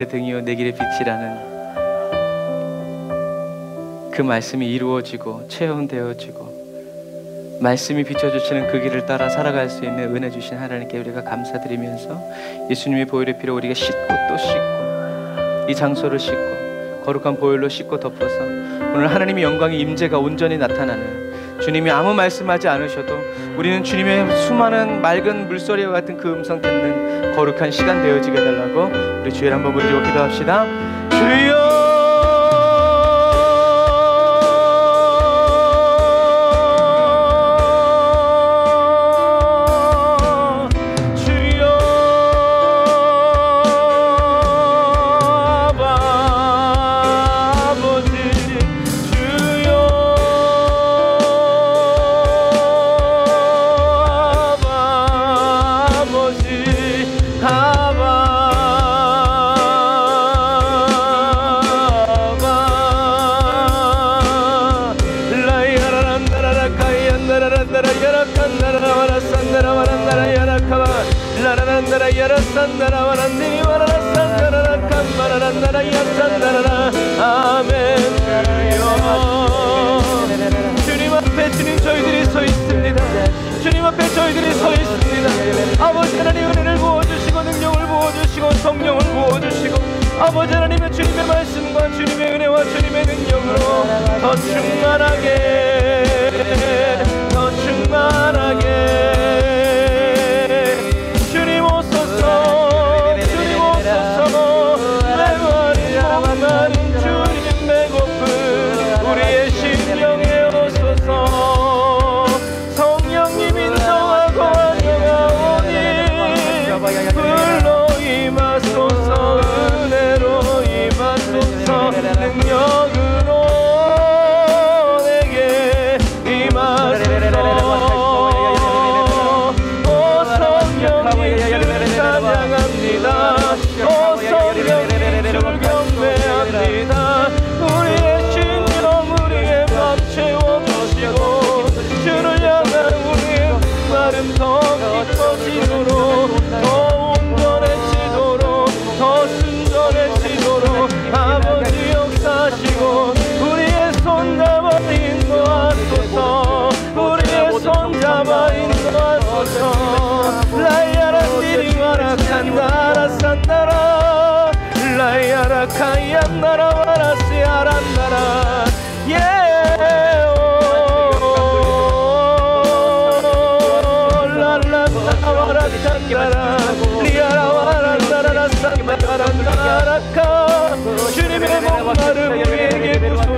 등이요 내 길의 빛이라는 그 말씀이 이루어지고 체험되어지고 말씀이 비춰주시는 그 길을 따라 살아갈 수 있는 은혜 주신 하나님께 우리가 감사드리면서 예수님의 보혈의 피로 우리가 씻고 또 씻고 이 장소를 씻고 거룩한 보혈로 씻고 덮어서 오늘 하나님의 영광의 임재가 온전히 나타나는, 주님이 아무 말씀하지 않으셔도 우리는 주님의 수많은 맑은 물소리와 같은 그 음성 듣는 거룩한 시간 되어지게 해달라고 우리 주일 한번 부르짖고 기도합시다. 주여 아멘. 주님 앞에 주님 저희들이 서 있습니다. 주님 앞에 저희들이 서 있습니다. 아버지 하나님 은혜를 부어주시고 능력을 부어주시고 성령을 부어주시고 아버지 하나님의 주님의 말씀과 주님의 은혜와 주님의 능력으로 더 충만하게 주님 오소서, 주님 오소서. 메마른 주님 배고픈 우리의 심령에 오소서. 성령님 인정하고 안녕하오니 불로 임하소서, 은혜로 임하소서, 능력으로 내게 임하소서. 오 성령님 주 찬양합니다. 오 성령님 주 경배합니다. 우리의 심령 우리의 맘 채워주시고 주를 향한 우리의 마음 더 깊어지도록 더 온전해지도록 더 순전해지도록 아버지 역사하시고 우리의 손잡아 인도하소서, 우리의 손잡아 인도하소서. 라이아란디리 와라칸나라 산나라 라이아라 카이안나라 와라시 아란나라 주님의 목마름 우리에게 부소서,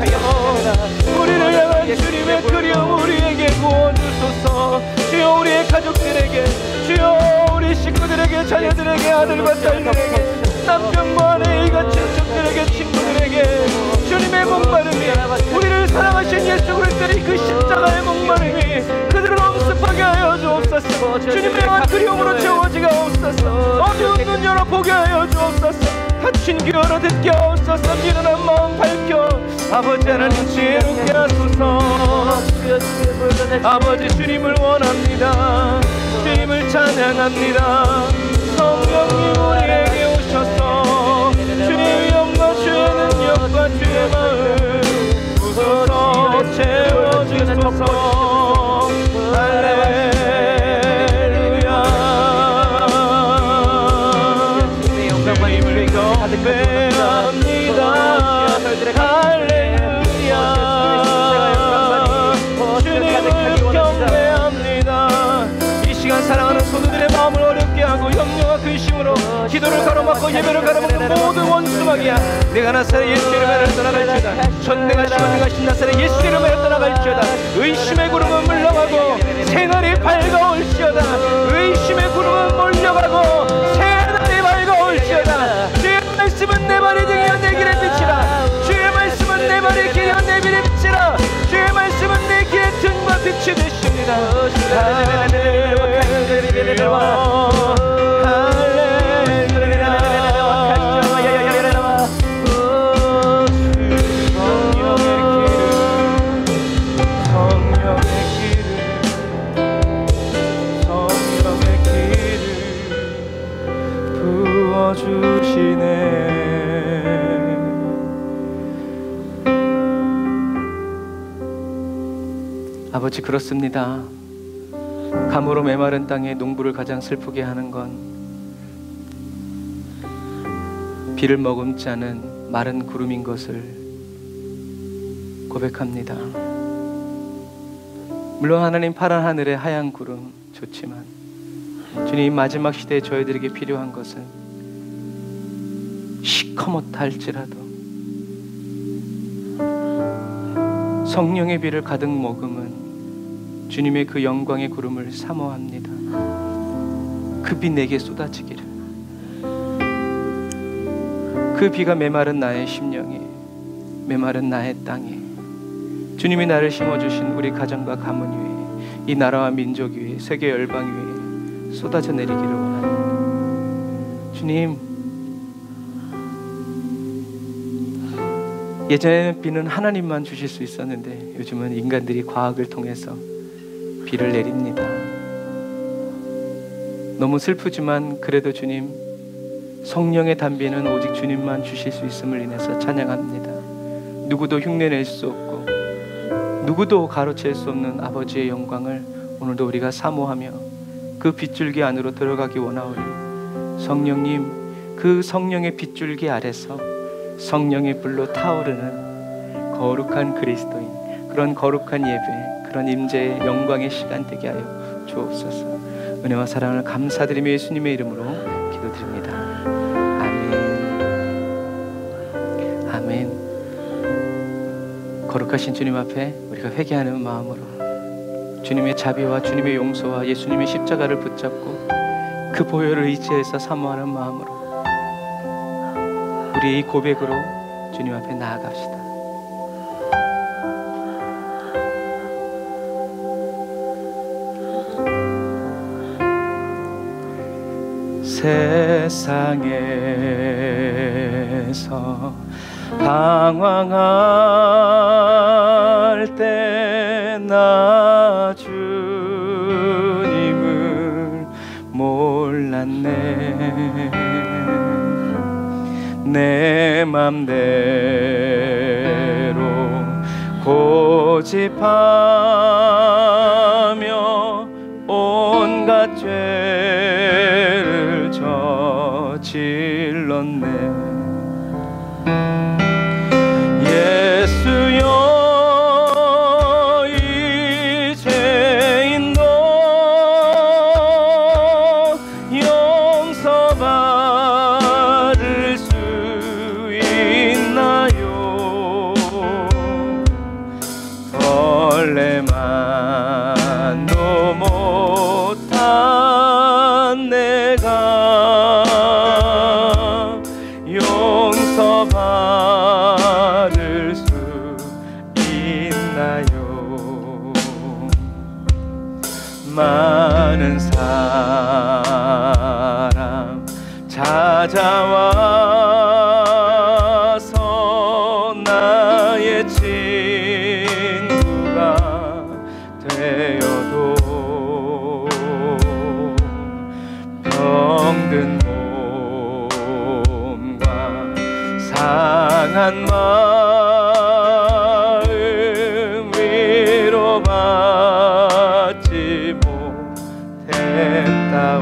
우리를 향한 주님의 그리움 우리에게 부어주소서. 주여 우리의 가족들에게, 주여 우리 식구들에게, 자녀들에게, 아들과 딸들에게, 남편과 아내가 친척들에게, 친구들에게 주님의 목마름이, 우리를 사랑하신 예수 그리스도의 그 십자가의 목마름이 그들을 엄습하게 하여 주옵소서. 주님의 향한 그리움으로 채워지게 하옵소서. 어두운 눈 열어 보게 하여 주옵소서. 다친 귀 열어 듣게 하옵소서. 미련한 마음 밝혀 아버지 하나님 지혜롭게 하소서. 아버지 주님을 원합니다. 주님을 찬양합니다. 성령님 우리에게 오셔서 주님의 영과 주의 능력과 주의 마음 부서서 채워주소서. 할렐루야. 주님을 경배합니다. 할렐루야. 주님을 경배합니다. 이 시간 사랑하는 소도들의 마음을 어렵게 하고 염려와 근심으로 기도를 가로막고 예배를 가로막는 모든 원수마귀야, 내가 나사렛 예수 이름으로 떠나갈지어다. 전능하시고 능하신 나사렛 예수 이름으로 떠나갈지어다. 의심의 구름은 물러가고 새날이 밝아올지어다. 의심의 구름은 몰려가고 새날이 밝아올지어다. 주의 말씀은 내 발이 등이여 내 길의 빛이라. 주의 말씀은 내 발이 길이여 내 길의 빛이라. 주의 말씀은 내 길의 등과 빛이 되십니다. 아버지, 그렇습니다. 감으로 메마른 땅에 농부를 가장 슬프게 하는 건 비를 머금지 않은 마른 구름인 것을 고백합니다. 물론 하나님, 파란 하늘에 하얀 구름 좋지만 주님, 마지막 시대에 저희들에게 필요한 것은 시커멓다 할지라도 성령의 비를 가득 머금은 주님의 그 영광의 구름을 사모합니다. 그 비 내게 쏟아지기를. 그 비가 메마른 나의 심령에, 메마른 나의 땅에, 주님이 나를 심어주신 우리 가정과 가문 위에, 이 나라와 민족 위에, 세계 열방 위에 쏟아져 내리기를 원합니다. 주님, 예전에는 비는 하나님만 주실 수 있었는데 요즘은 인간들이 과학을 통해서 비를 내립니다. 너무 슬프지만 그래도 주님, 성령의 단비는 오직 주님만 주실 수 있음을 인해서 찬양합니다. 누구도 흉내낼 수 없고 누구도 가로챌 수 없는 아버지의 영광을 오늘도 우리가 사모하며 그 빗줄기 안으로 들어가기 원하오니, 성령님, 그 성령의 빗줄기 아래서 성령의 불로 타오르는 거룩한 그리스도인, 그런 거룩한 예배, 그런 임재의 영광의 시간 되게 하여 주옵소서. 은혜와 사랑을 감사드리며 예수님의 이름으로 기도드립니다. 아멘. 아멘. 거룩하신 주님 앞에 우리가 회개하는 마음으로 주님의 자비와 주님의 용서와 예수님의 십자가를 붙잡고 그 보혈을 의지해서 사모하는 마음으로 우리 이 고백으로 주님 앞에 나아갑시다. 세상에서 방황할 때 나 주님을 몰랐네. 내 맘대로 고집하며 온갖 죄를 저질렀네. 예수여, 이 죄인도 용서받을 수 있나요? 벌레만도 못한 내가 용서받을 수 있나요? 많은 사람 찾아와서 나의 친구가 되어도 병든 몸과 상한 마음 위로받지 못했다오.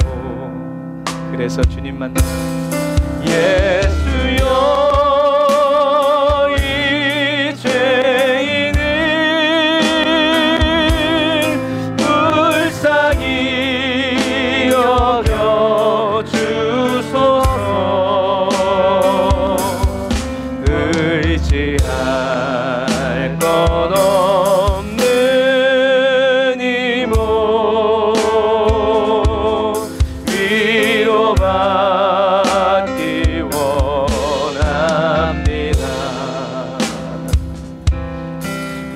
그래서 주님 만나 예수여, 이 죄인을 불쌍히 여겨주소서. 의지할 것 없는 이 몸 위로받기 원합니다.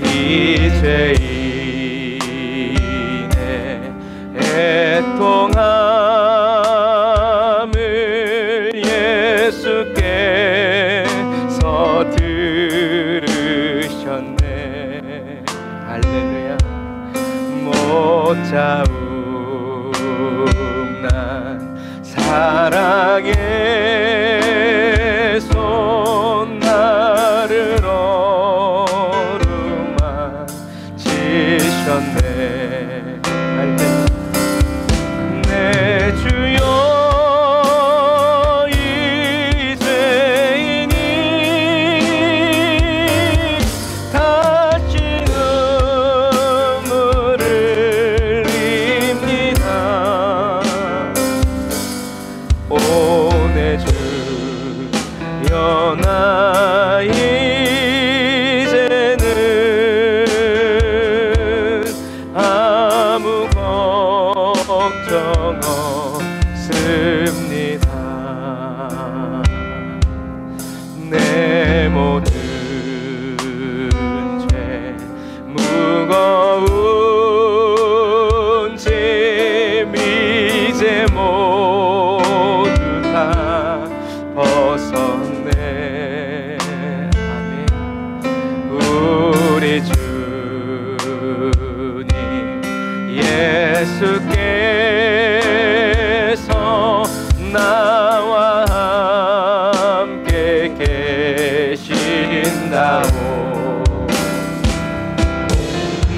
이 죄인의 애통함을 예수께서 들으셨네. 할렐루야. 못 자욱난 사랑의 손 나를 어루만지셨네. 연하 이제는 아무 걱정 없습니다. 내 모든 죄 무거운 짐 이제 모두 다 벗었네. 아멘. 우리 주님 예수께서 나와 함께 계신다오.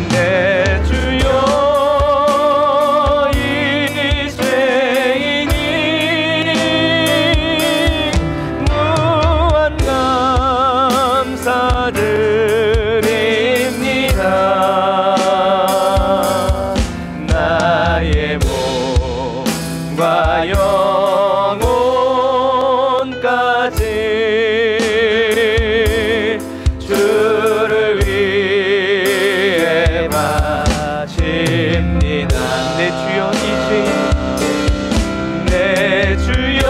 내 주여 이 죄인이 무한 감사드립니다. 나의 몸과 영혼까지 주를 위해 바칩니다. 내 주여 이 죄인, 내 주여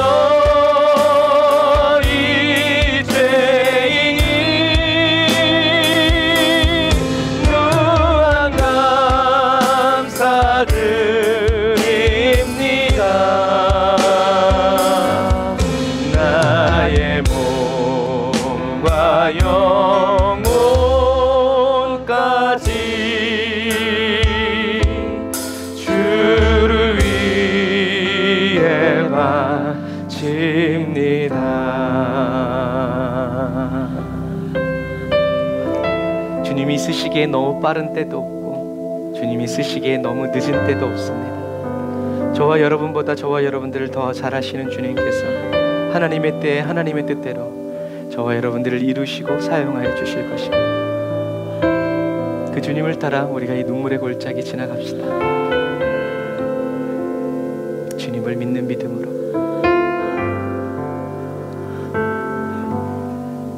이 죄인이 무한 감사드립니다. 나의 몸과 영혼까지 주를 위해 바칩니다. 주님이 쓰시기에 너무 빠른 때도 없고 주님이 쓰시기에 너무 늦은 때도 없습니다. 저와 여러분보다 저와 여러분들을 더 잘 아시는 주님께서 하나님의 때에 하나님의 뜻대로 저와 여러분들을 이루시고 사용하여 주실 것입니다. 그 주님을 따라 우리가 이 눈물의 골짜기 지나갑시다. 주님을 믿는 믿음으로.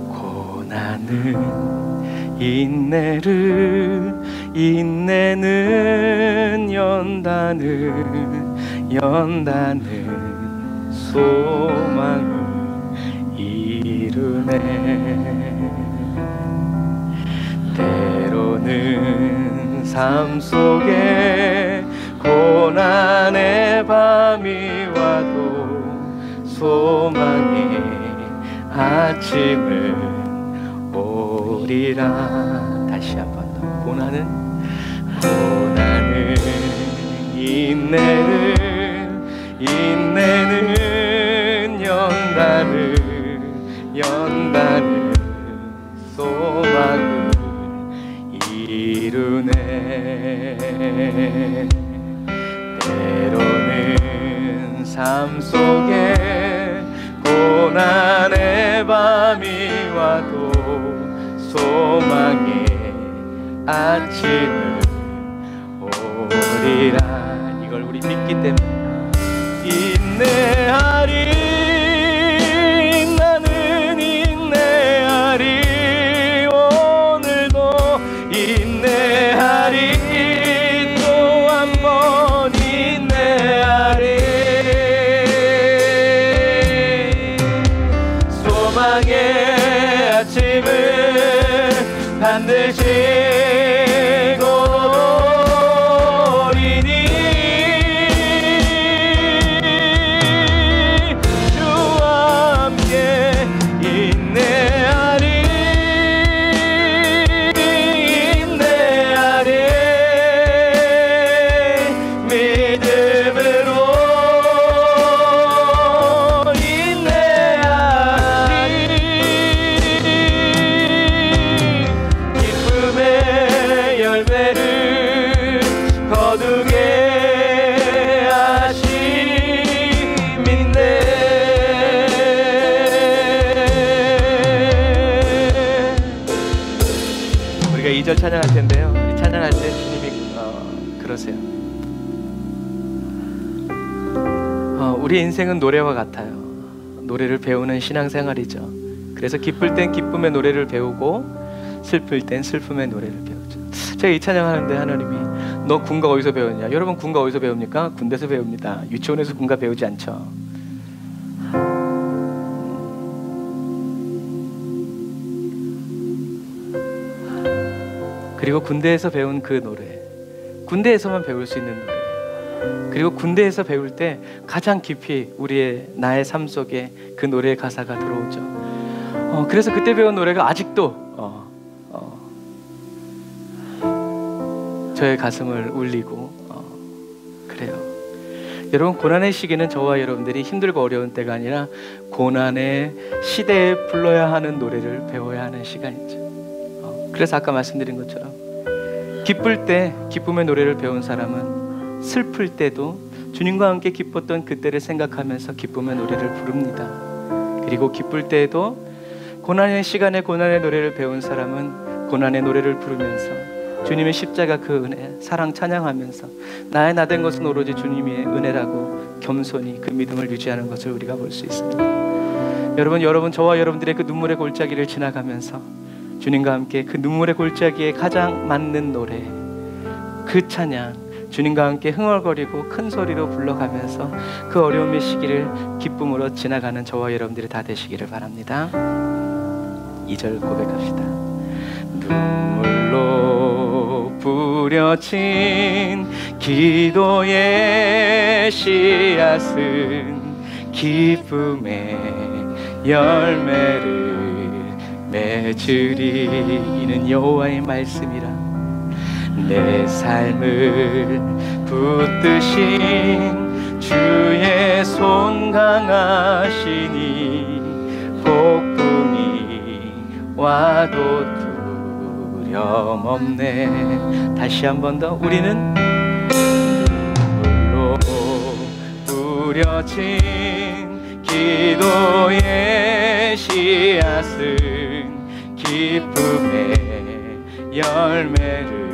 고난은 인내를, 인내는 연단은 소망을 이루네. 때로는 삶 속에 고난의 밤이 와도 소망의 아침을 오리라. 다시 한번 더. 고난은 인내는 연단은 소망을 이루네. 때로는 삶 속에 고난의 밤이 와도 소망의 아침을 오리라. 이걸 우리 믿기 때문에 인내하리. 나는 인내하리. 오늘도 인내하리. 또 한 번 인내하리. 소망의 아침을 반드시 찬양할 텐데요. 찬양할 때 주님이 그러세요. 우리 인생은 노래와 같아요. 노래를 배우는 신앙생활이죠. 그래서 기쁠 땐 기쁨의 노래를 배우고 슬플 땐 슬픔의 노래를 배우죠. 제가 이 찬양하는데 하나님이 너 군가 어디서 배웠냐? 여러분 군가 어디서 배웁니까? 군대에서 배웁니다. 유치원에서 군가 배우지 않죠. 그리고 군대에서 배운 그 노래, 군대에서만 배울 수 있는 노래, 그리고 군대에서 배울 때 가장 깊이 우리의 나의 삶 속에 그 노래의 가사가 들어오죠. 그래서 그때 배운 노래가 아직도 저의 가슴을 울리고 그래요. 여러분, 고난의 시기는 저와 여러분들이 힘들고 어려운 때가 아니라 고난의 시대에 불러야 하는 노래를 배워야 하는 시간이죠. 그래서 아까 말씀드린 것처럼 기쁠 때 기쁨의 노래를 배운 사람은 슬플 때도 주님과 함께 기뻤던 그때를 생각하면서 기쁨의 노래를 부릅니다. 그리고 기쁠 때에도 고난의 시간에 고난의 노래를 배운 사람은 고난의 노래를 부르면서 주님의 십자가 그 은혜, 사랑 찬양하면서 나의 나 된 것은 오로지 주님의 은혜라고 겸손히 그 믿음을 유지하는 것을 우리가 볼 수 있습니다. 여러분, 저와 여러분들의 그 눈물의 골짜기를 지나가면서 주님과 함께 그 눈물의 골짜기에 가장 맞는 노래, 그 찬양, 주님과 함께 흥얼거리고 큰 소리로 불러가면서 그 어려움의 시기를 기쁨으로 지나가는 저와 여러분들이 다 되시기를 바랍니다. 2절 고백합시다. 눈물로 뿌려진 기도의 씨앗은 기쁨의 열매를 맺으리. 이는 여호와의 말씀이라. 내 삶을 붙드신 주의 손 강하시니 폭풍이 와도 두려움 없네. 다시 한 번 더. 우리는 눈물로 뿌려진 기도의 씨앗을 기쁨의 열매를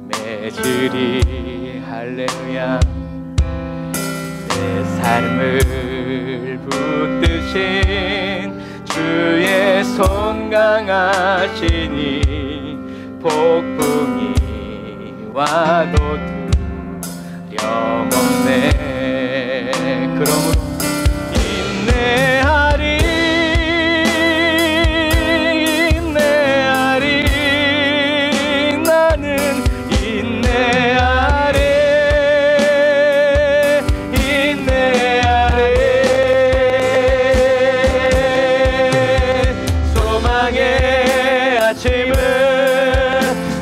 맺으리. 할렐루야. 내 삶을 붙드신 주의 손 강하시니 폭풍이 와도 두려움 없네. 그러므로 인내하리.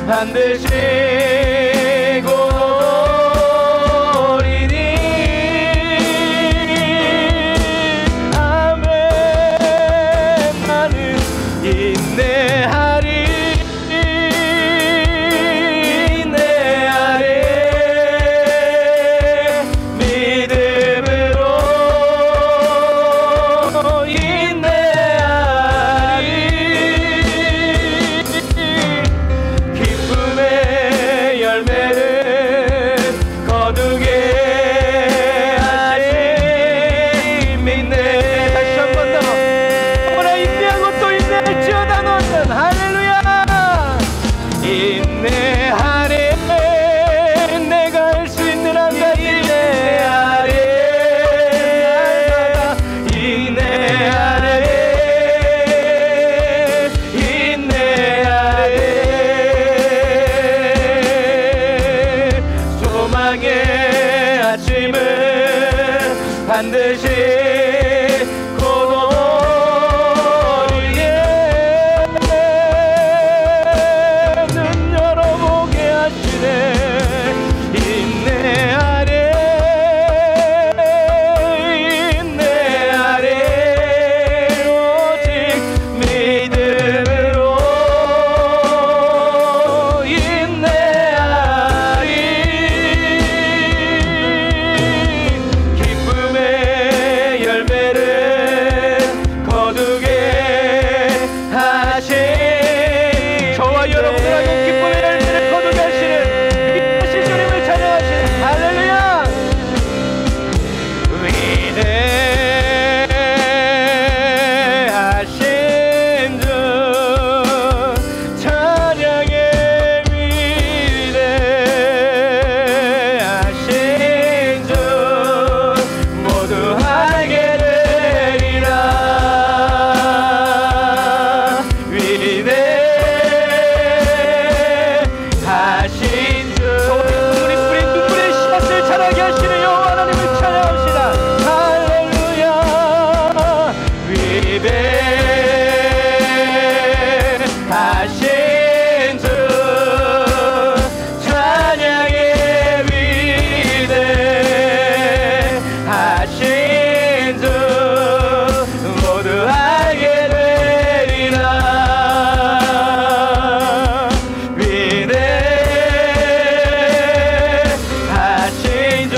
반드시 고리니. 아멘. 나는 인내하리. 인내하리. 믿음으로 인내하리. 기쁨의 주 찬양의 위대하신 주 모두 알게 되리라. 위대하신 주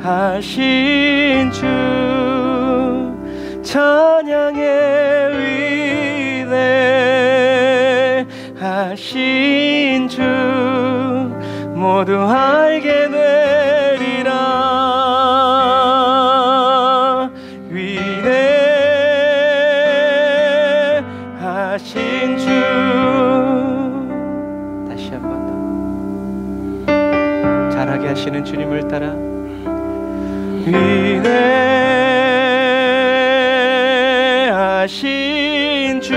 하신 주 찬양의 위대하신 주 모두 알게 되리라. 위대하신 주 다시 한 번 더 잘하게 하시는 주님을 따라 위대하신 주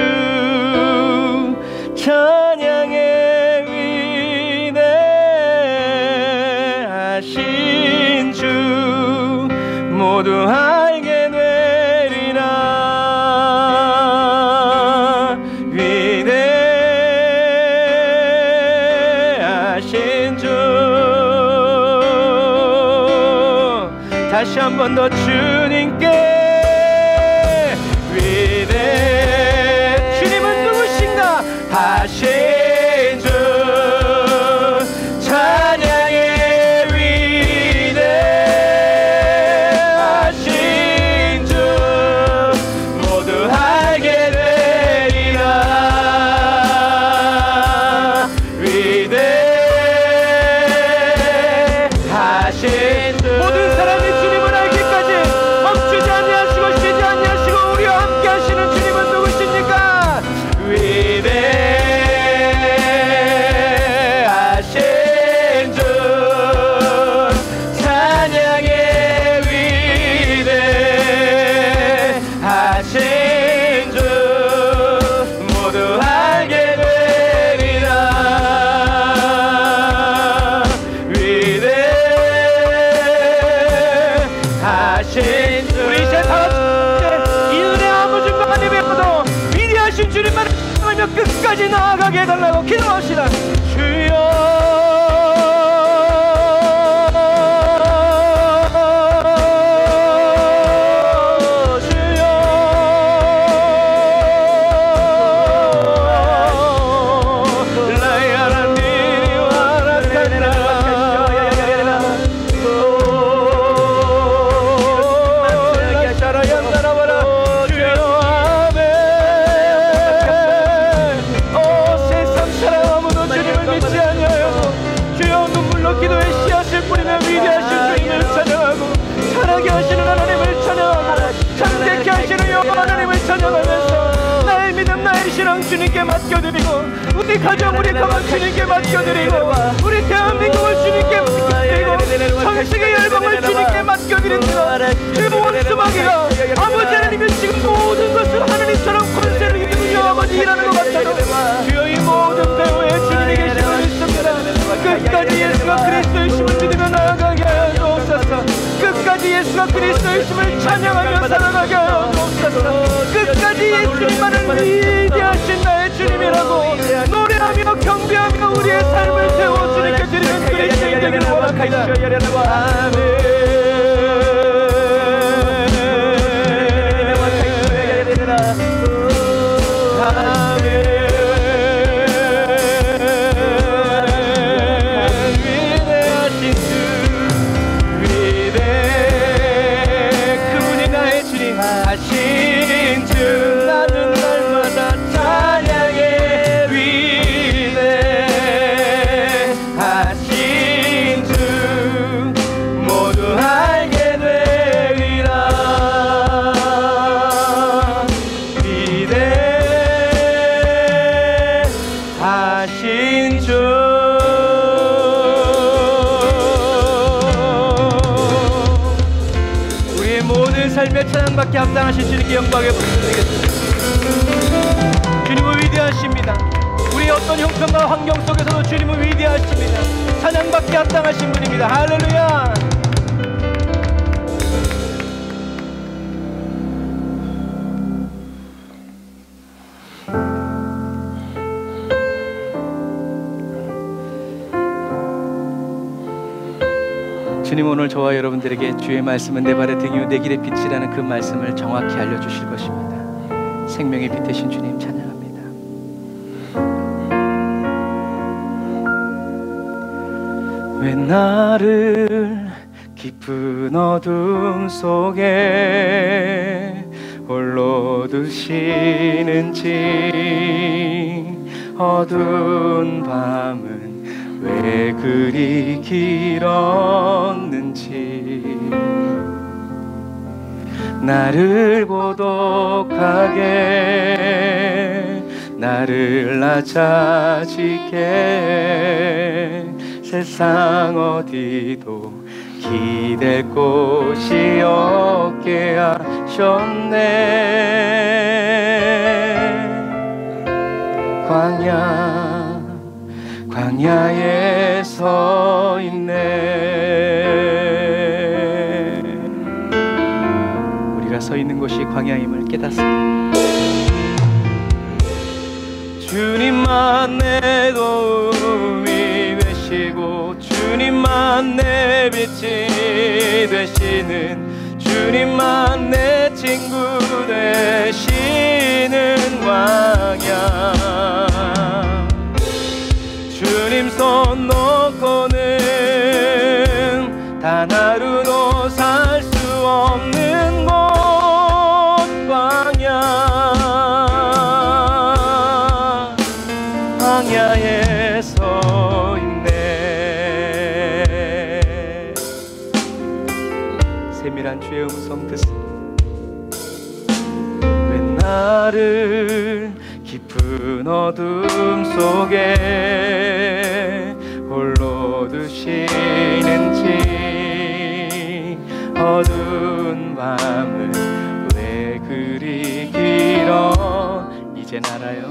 찬양의 위대하신 주 모두 알게 되리라. 위대하신 주 다시 한 번 더 주님께 주님은 누구신가? 하신 주 찬양의 위대하신 주 모두 알게 되리라. 위대하신 주 모든 사람이 주님을 알기까지 멈추지 아니하시고 쉬지 아니하시고 우리와 함께 하시는 주님은 누구십니까? 위대하신 주 찬양의 위대하신 주 모두 알게 되리라. 위대하신 주 우리 이제 다같이 이 은혜 아무 증거 안 예배하고도 위대하신 주님만을 하며 끝까지 나아가게 해달라고 기도합시다. 주여 기도의 씨앗을 뿌리며 위대하신 주님을 찬양하고 살아게 하시는 하나님을 찬양하고 잠재케 하시는 여호와 하나님을 찬양하면서 나의 믿음 나의 신앙 주님께 맡겨드리고 우리 가정 우리 가만 주님께 맡겨드리고 우리 대한민국을 주님께 맡겨드리고 전세계 열방을 주님께 맡겨드립니다. 이 모든 마귀가 아버지 하나님이 지금 모든 것을 하나님처럼 권세를 이루며 아버지 일하는 것 같아도 주여 이 모든 배후에 주님이 계시고 있습니다. 끝까지 예수가 그리스도이심을 믿으며 나아가게 하여 주옵소서. 끝까지 예수가 그리스도이심을 찬양하며 살아가게 하여 주옵소서. 끝까지 예수님만을 위대하신 나의 주님이라고 삶의 찬양받게 합당하신 주님께 영광의 박수 드리겠습니다. 주님은 위대하십니다. 우리의 어떤 형편과 환경 속에서도 주님은 위대하십니다. 찬양받게 합당하신 분입니다. 할렐루야. 주님, 오늘 저와 여러분들에게 주의 말씀은 내 발의 등이요 내 길의 빛이라는 그 말씀을 정확히 알려주실 것입니다. 생명의 빛 되신 주님 찬양합니다. 왜 나를 깊은 어둠 속에 홀로 두시는지, 어두운 밤은 왜 그리 길었는지, 나를 고독하게 나를 낮아지게 세상 어디도 기댈 곳이 없게 하셨네. 광야에 서 있네. 우리가 서 있는 곳이 광야임을 깨닫습니다. 주님만 내 도움이 되시고 주님만 내 빛이 되시는, 주님만 내 친구 되시는 광야, 주님 손 놓고는 단 하루도 살 수 없는 곳 광야에 서 있네. 세밀한 주의 음성 듣습니다. 왜 나를 깊은 어둠 속에 홀로 두시는지, 어두운 밤은 왜 그리 길어. 이젠 알아요.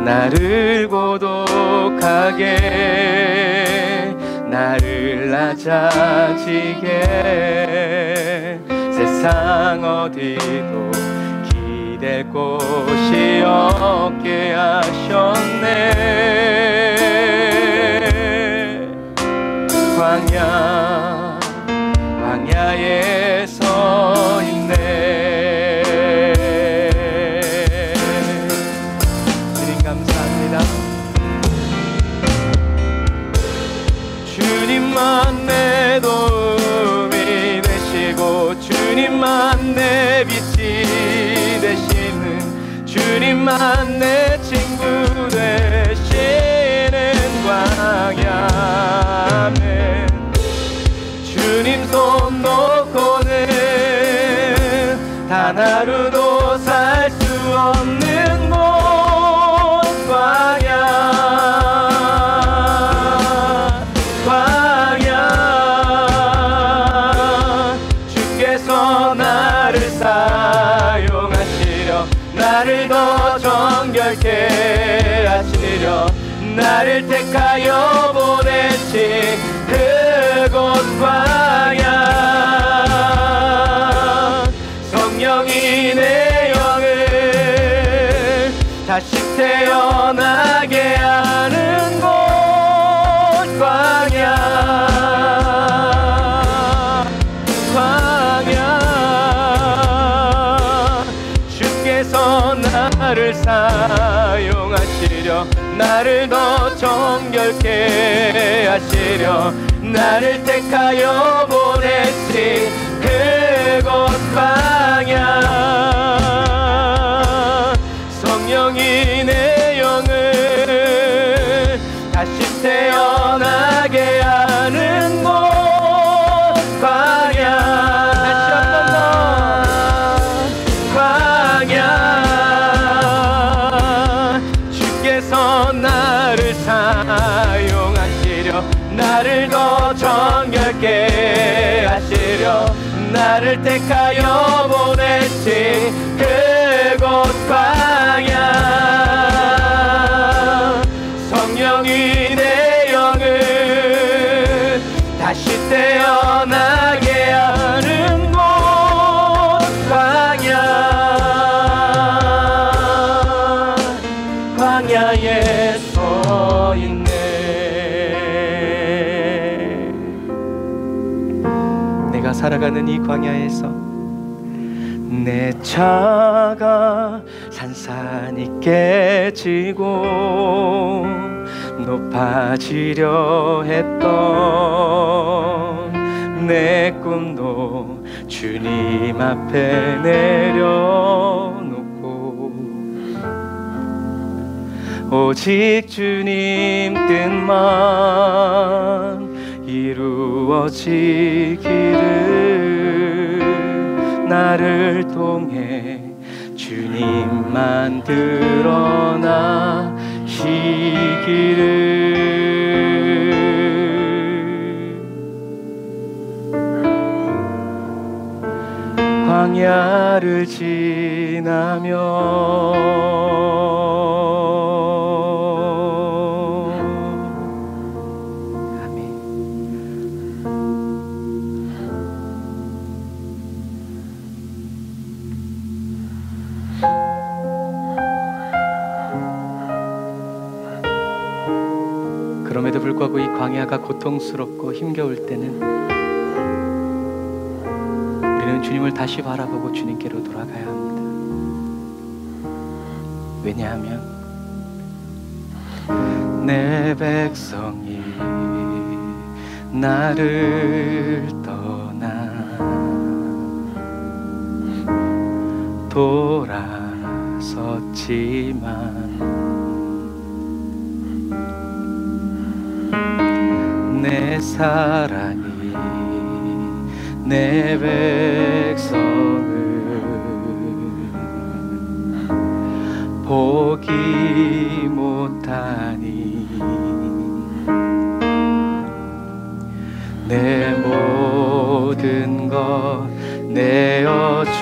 나를 고독하게 나를 낮아지게 세상 어디도 기댈 곳이 없게 하셨네. 광야에 서 있네. 주님 감사합니다. 주님만 내 도움이 되시고 주님만 내 빛이 되시는, 주님만 내 친구 되시는 광야에 주님 손 놓고는 단 하루도 살 수 없는 곳 광야, 주께서 나를 사용하시려 나를 더 정결케 하시려 나를 택하여 보내신 그곳 광야, 성령이 내 영을 다시 태어나게 하는 곳 광야, 주께서 나를 사용하시려 나를 더 정결케 하시려 나를 택하여 보내신 그곳 광야 성령이 내 영을 다시 태어나게 하는 곳 광야 다시 한번 더 광야 주께서 나를 사용하시려 나를 더 정결케 하시려 나를 택하여 보내신 그곳 광야 성령이 내 영을 다시 태어나게 하는 곳 광야에 서 있네. 내가 살아가는 이 광야에서 내 차가 산산이 깨지고 높아지려 했던 내 꿈도 주님 앞에 내려놓고 오직 주님 뜻만 이루어지기를 나를 통해 주님만 드러나시기를 광야를 지나며 그럼에도 불구하고 이 광야가 고통스럽고 힘겨울 때는 우리는 주님을 다시 바라보고 주님께로 돌아가야 합니다. 왜냐하면 내 백성이 나를 떠나 돌아섰지만 내 사랑이 내 백성을 포기 못하니 내 모든 것 내어주고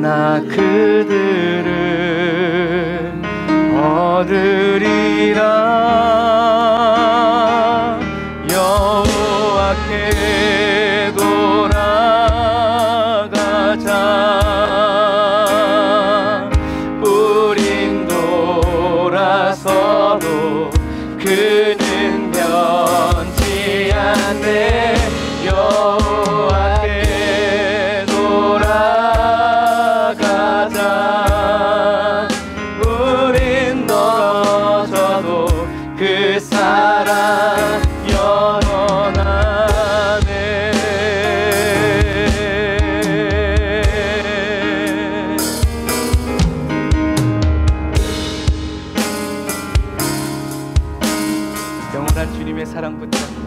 나 그들을 얻으리라. 여호와께 돌아가자. 우린 돌아서도 그는 변치 않네. 여호와께 돌아가자. 우린 멀어져도 그 사랑 영원하네. 영원한 주님의 사랑 붙잡고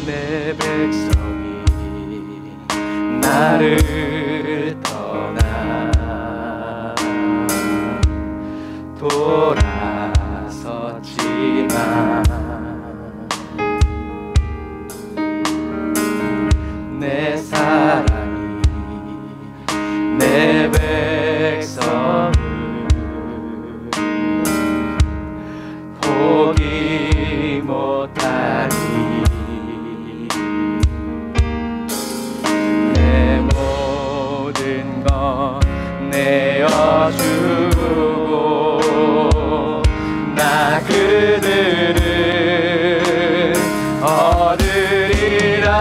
내 백성이 나를 떠나 돌아섰지만 내 사랑이 내 백성을 포기 못하니 내 모든 것 내어주고 나 그들을 얻으리라.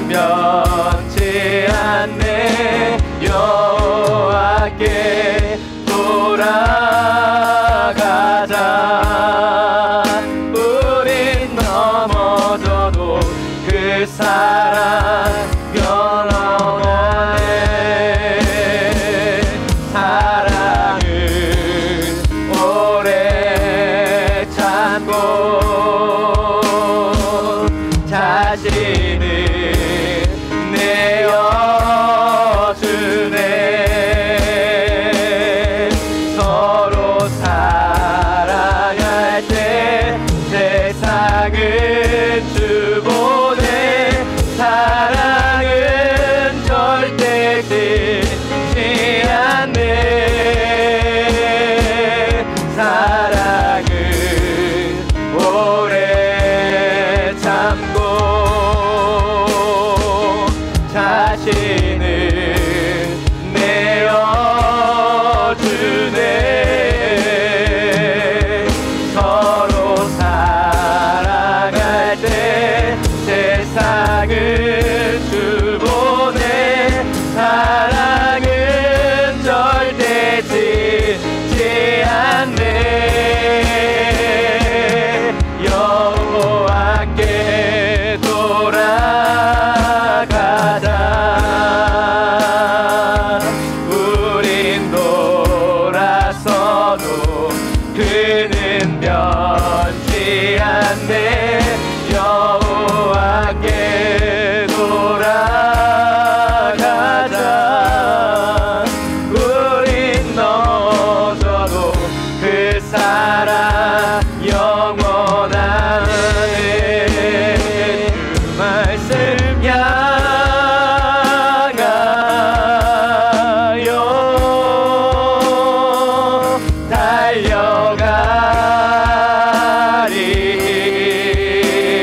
변치 않네. 여호와께 돌아가자. 우린 넘어져도 그 사랑 변함없네. 사랑은 오래 참고 자신을 내어주네. 서로 사랑할 때 세상은 주보네. 사랑은 절대 지지 않네. 사랑은 오래 참고 자신을 내어주네. 서로 사랑할 때 세상은 주보네. 사랑은 절대 지지 않네. 여호와께 돌아가자. 우린 돌아서도 그는 변치 않네. 여호와께 돌아가자. 우린 넘어져도 그 사랑 영원하네. 주 말씀 향하여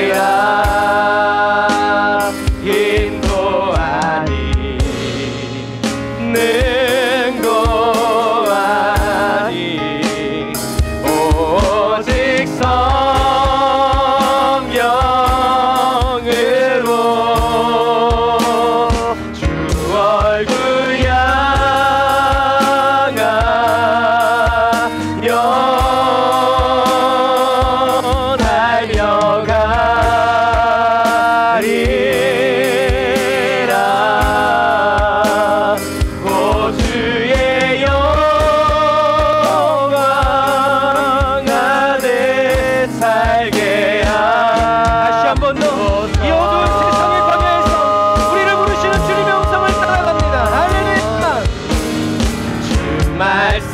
달려가리라. 힘도 아니 능도 아니 오직 성령으로 주 얼굴 향하여 달려가리라. 오 주의 영광 안에 살게 다시 한 번 더 이 어두운 세상의 광야에서 우리를 부르시는 주님의 음성을 따라갑니다. 할렐루야. 주 말씀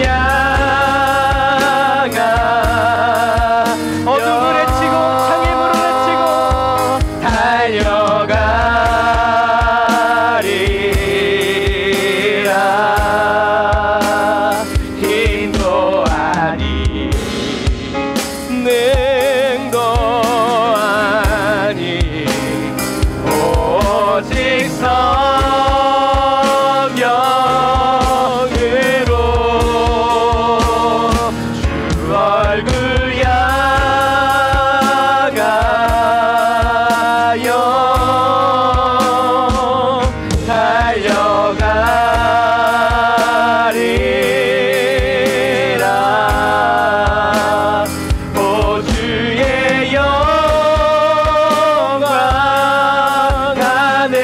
향하 어둠을 헤치고 창의물을 헤치고 달려가리라. 힘도 아니 능도 아니 오직 성령으로 주 얼굴 향하여 달려가리라. 오 주의 영광 안에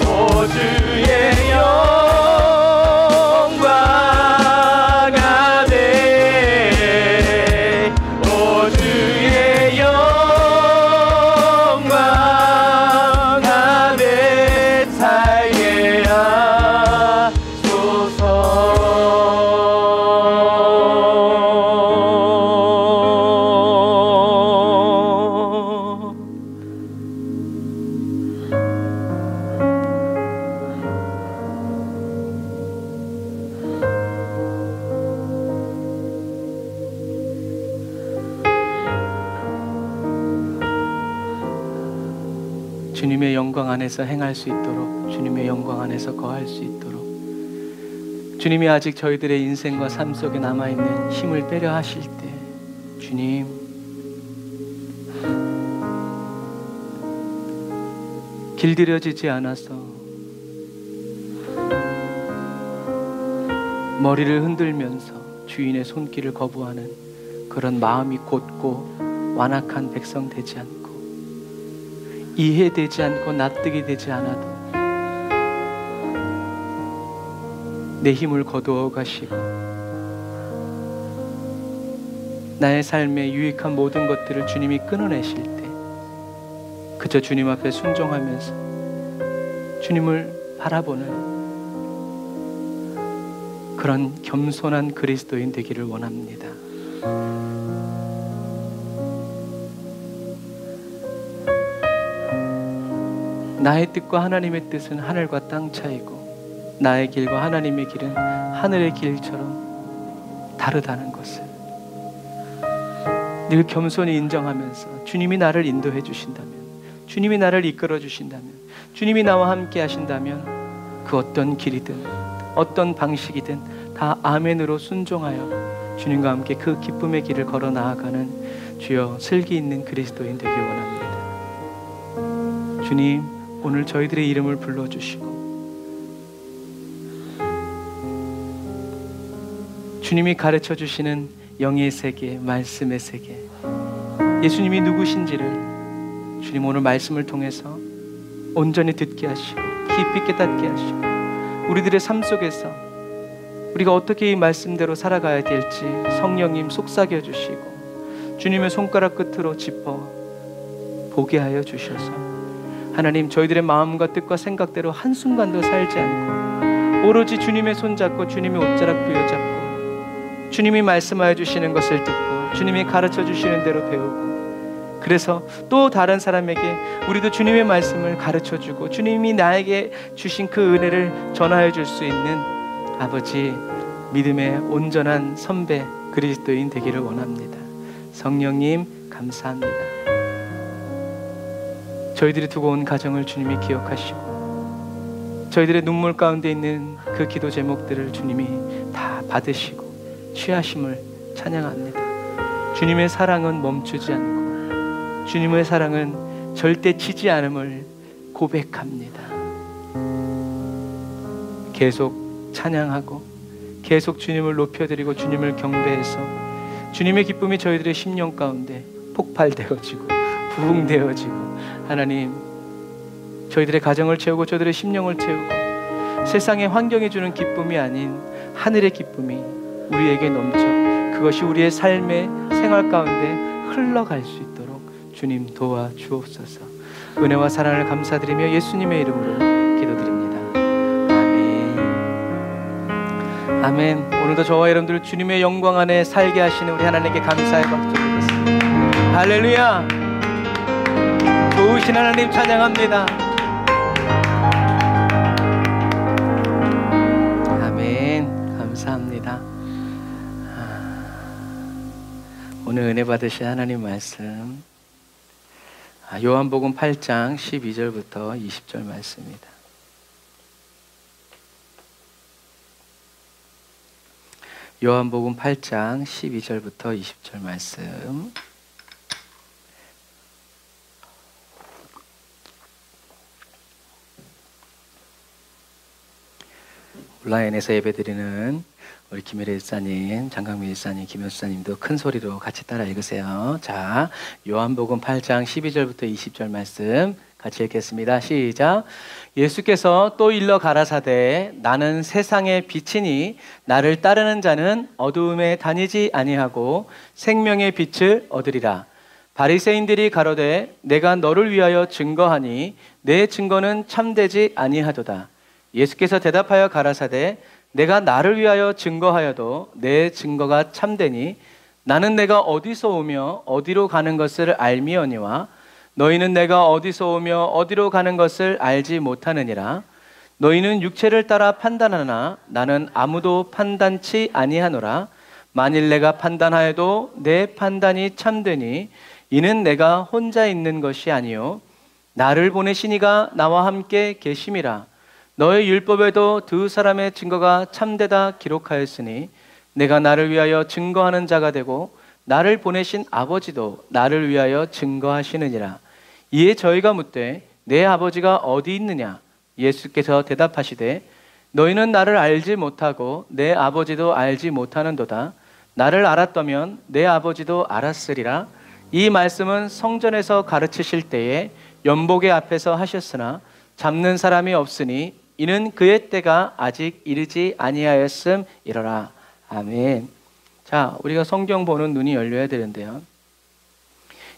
오 주의 영광 안에 오 주의 영광 안에 살게 하소서. 주님의 영광 안에서 행할 수 있도록, 주님의 영광 안에서 거할 수 있도록 주님이 아직 저희들의 인생과 삶 속에 남아있는 힘을 빼려 하실 때 주님 길들여지지 않아서 머리를 흔들면서 주인의 손길을 거부하는 그런 마음이 곧고 완악한 백성 되지 않고, 이해되지 않고 납득이 되지 않아도 내 힘을 거두어 가시고 나의 삶에 유익한 모든 것들을 주님이 끊어내실 때 그저 주님 앞에 순종하면서 주님을 바라보는 그런 겸손한 그리스도인 되기를 원합니다. 나의 뜻과 하나님의 뜻은 하늘과 땅 차이고 나의 길과 하나님의 길은 하늘의 길처럼 다르다는 것을 늘 겸손히 인정하면서 주님이 나를 인도해 주신다면, 주님이 나를 이끌어 주신다면, 주님이 나와 함께 하신다면 그 어떤 길이든 어떤 방식이든 다 아멘으로 순종하여 주님과 함께 그 기쁨의 길을 걸어 나아가는 주여 슬기 있는 그리스도인 되길 원합니다. 주님, 오늘 저희들의 이름을 불러주시고 주님이 가르쳐 주시는 영의 세계, 말씀의 세계, 예수님이 누구신지를 주님 오늘 말씀을 통해서 온전히 듣게 하시고 깊이 깨닫게 하시고 우리들의 삶 속에서 우리가 어떻게 이 말씀대로 살아가야 될지 성령님 속삭여 주시고 주님의 손가락 끝으로 짚어 보게 하여 주셔서 하나님, 저희들의 마음과 뜻과 생각대로 한순간도 살지 않고 오로지 주님의 손잡고 주님의 옷자락 부여잡고 주님이 말씀하여 주시는 것을 듣고 주님이 가르쳐 주시는 대로 배우고, 그래서 또 다른 사람에게 우리도 주님의 말씀을 가르쳐 주고 주님이 나에게 주신 그 은혜를 전하여 줄 수 있는 아버지, 믿음의 온전한 선배 그리스도인 되기를 원합니다. 성령님 감사합니다. 저희들이 두고 온 가정을 주님이 기억하시고 저희들의 눈물 가운데 있는 그 기도 제목들을 주님이 다 받으시고 취하심을 찬양합니다. 주님의 사랑은 멈추지 않고 주님의 사랑은 절대 지지 않음을 고백합니다. 계속 찬양하고 계속 주님을 높여드리고 주님을 경배해서 주님의 기쁨이 저희들의 심령 가운데 폭발되어지고 부흥되어지고, 하나님, 저희들의 가정을 채우고 저희들의 심령을 채우고 세상의 환경이 주는 기쁨이 아닌 하늘의 기쁨이 우리에게 넘쳐 그것이 우리의 삶의 생활 가운데 흘러갈 수 있도록 주님 도와주옵소서. 은혜와 사랑을 감사드리며 예수님의 이름으로 기도드립니다. 아멘. 아멘. 오늘도 저와 여러분들 주님의 영광 안에 살게 하시는 우리 하나님께 감사의 박수 드리겠습니다. 할렐루야. 좋으신 하나님 찬양합니다. 아멘. 감사합니다. 오늘 은혜 받으실 하나님 말씀, 요한복음 8장 12절부터 20절 말씀입니다. 요한복음 8장 12절부터 20절 말씀. 온라인에서 예배드리는 우리 김일혜 일사님, 장강민 일사님, 김효수사님도 큰 소리로 같이 따라 읽으세요. 자, 요한복음 8장 12절부터 20절 말씀 같이 읽겠습니다. 시작. 예수께서 또 일러 가라사대 나는 세상의 빛이니 나를 따르는 자는 어두움에 다니지 아니하고 생명의 빛을 얻으리라. 바리새인들이 가로되 내가 너를 위하여 증거하니 내 증거는 참되지 아니하도다. 예수께서 대답하여 가라사대 내가 나를 위하여 증거하여도 내 증거가 참되니 나는 내가 어디서 오며 어디로 가는 것을 알미언니와 너희는 내가 어디서 오며 어디로 가는 것을 알지 못하느니라. 너희는 육체를 따라 판단하나 나는 아무도 판단치 아니하노라. 만일 내가 판단하여도 내 판단이 참되니 이는 내가 혼자 있는 것이 아니요 나를 보내신 이가 나와 함께 계심이라. 너의 율법에도 두 사람의 증거가 참되다 기록하였으니 내가 나를 위하여 증거하는 자가 되고 나를 보내신 아버지도 나를 위하여 증거하시느니라. 이에 저희가 묻되 내 아버지가 어디 있느냐? 예수께서 대답하시되 너희는 나를 알지 못하고 내 아버지도 알지 못하는도다. 나를 알았다면 내 아버지도 알았으리라. 이 말씀은 성전에서 가르치실 때에 연복의 앞에서 하셨으나 잡는 사람이 없으니 이는 그의 때가 아직 이르지 아니하였음이러라. 아멘. 자, 우리가 성경 보는 눈이 열려야 되는데요.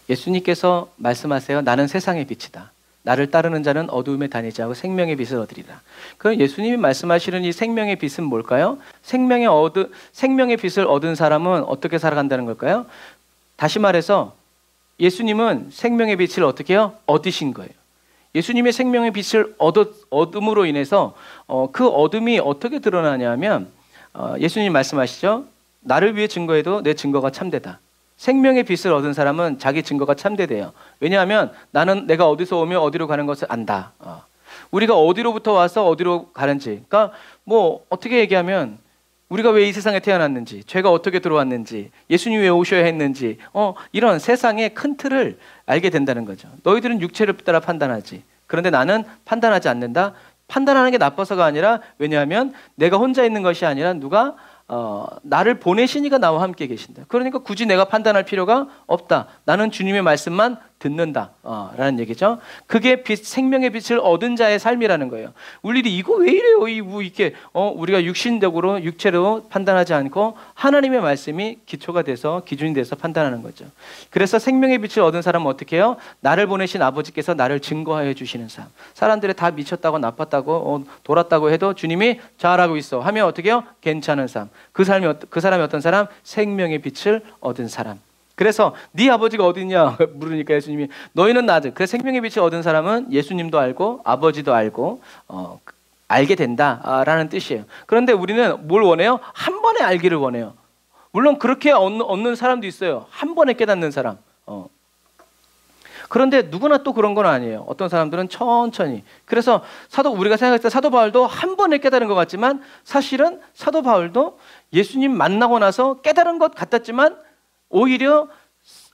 예수님께서 말씀하세요. 나는 세상의 빛이다. 나를 따르는 자는 어두움에 다니지 않고 생명의 빛을 얻으리라. 그럼 예수님이 말씀하시는 이 생명의 빛은 뭘까요? 생명의 빛을 얻은 사람은 어떻게 살아간다는 걸까요? 다시 말해서 예수님은 생명의 빛을 어떻게 해요? 얻으신 거예요. 예수님의 생명의 빛을 얻음으로 인해서 그 어둠이 어떻게 드러나냐면 예수님 말씀하시죠. 나를 위해 증거해도 내 증거가 참되다. 생명의 빛을 얻은 사람은 자기 증거가 참되대요. 왜냐하면 나는 내가 어디서 오며 어디로 가는 것을 안다. 우리가 어디로부터 와서 어디로 가는지, 그러니까 뭐 어떻게 얘기하면 우리가 왜 이 세상에 태어났는지, 죄가 어떻게 들어왔는지, 예수님이 왜 오셔야 했는지, 이런 세상의 큰 틀을 알게 된다는 거죠. 너희들은 육체를 따라 판단하지. 그런데 나는 판단하지 않는다. 판단하는 게 나빠서가 아니라, 왜냐하면 내가 혼자 있는 것이 아니라 누가 나를 보내신 이가 나와 함께 계신다. 그러니까 굳이 내가 판단할 필요가 없다. 나는 주님의 말씀만 듣는다 라는 얘기죠. 그게 생명의 빛을 얻은 자의 삶이라는 거예요. 우리들이 이거 왜 이래요? 이렇게 우리가 육신적으로 육체로 판단하지 않고 하나님의 말씀이 기초가 돼서 기준이 돼서 판단하는 거죠. 그래서 생명의 빛을 얻은 사람은 어떻게 해요? 나를 보내신 아버지께서 나를 증거하여 주시는 삶. 사람들이 다 미쳤다고 나빴다고 돌았다고 해도 주님이 잘하고 있어 하면 어떻게 해요? 괜찮은 삶. 그 사람이 어떤 사람? 생명의 빛을 얻은 사람. 그래서 네 아버지가 어디 있냐 물으니까 예수님이 너희는 나들. 그래서 생명의 빛을 얻은 사람은 예수님도 알고 아버지도 알고 알게 된다라는 뜻이에요. 그런데 우리는 뭘 원해요? 한 번에 알기를 원해요. 물론 그렇게 얻는 사람도 있어요. 한 번에 깨닫는 사람. 그런데 누구나 또 그런 건 아니에요. 어떤 사람들은 천천히. 그래서 우리가 생각할 때 사도 바울도 한 번에 깨달은 것 같지만 사실은 사도 바울도 예수님 만나고 나서 깨달은 것 같았지만 오히려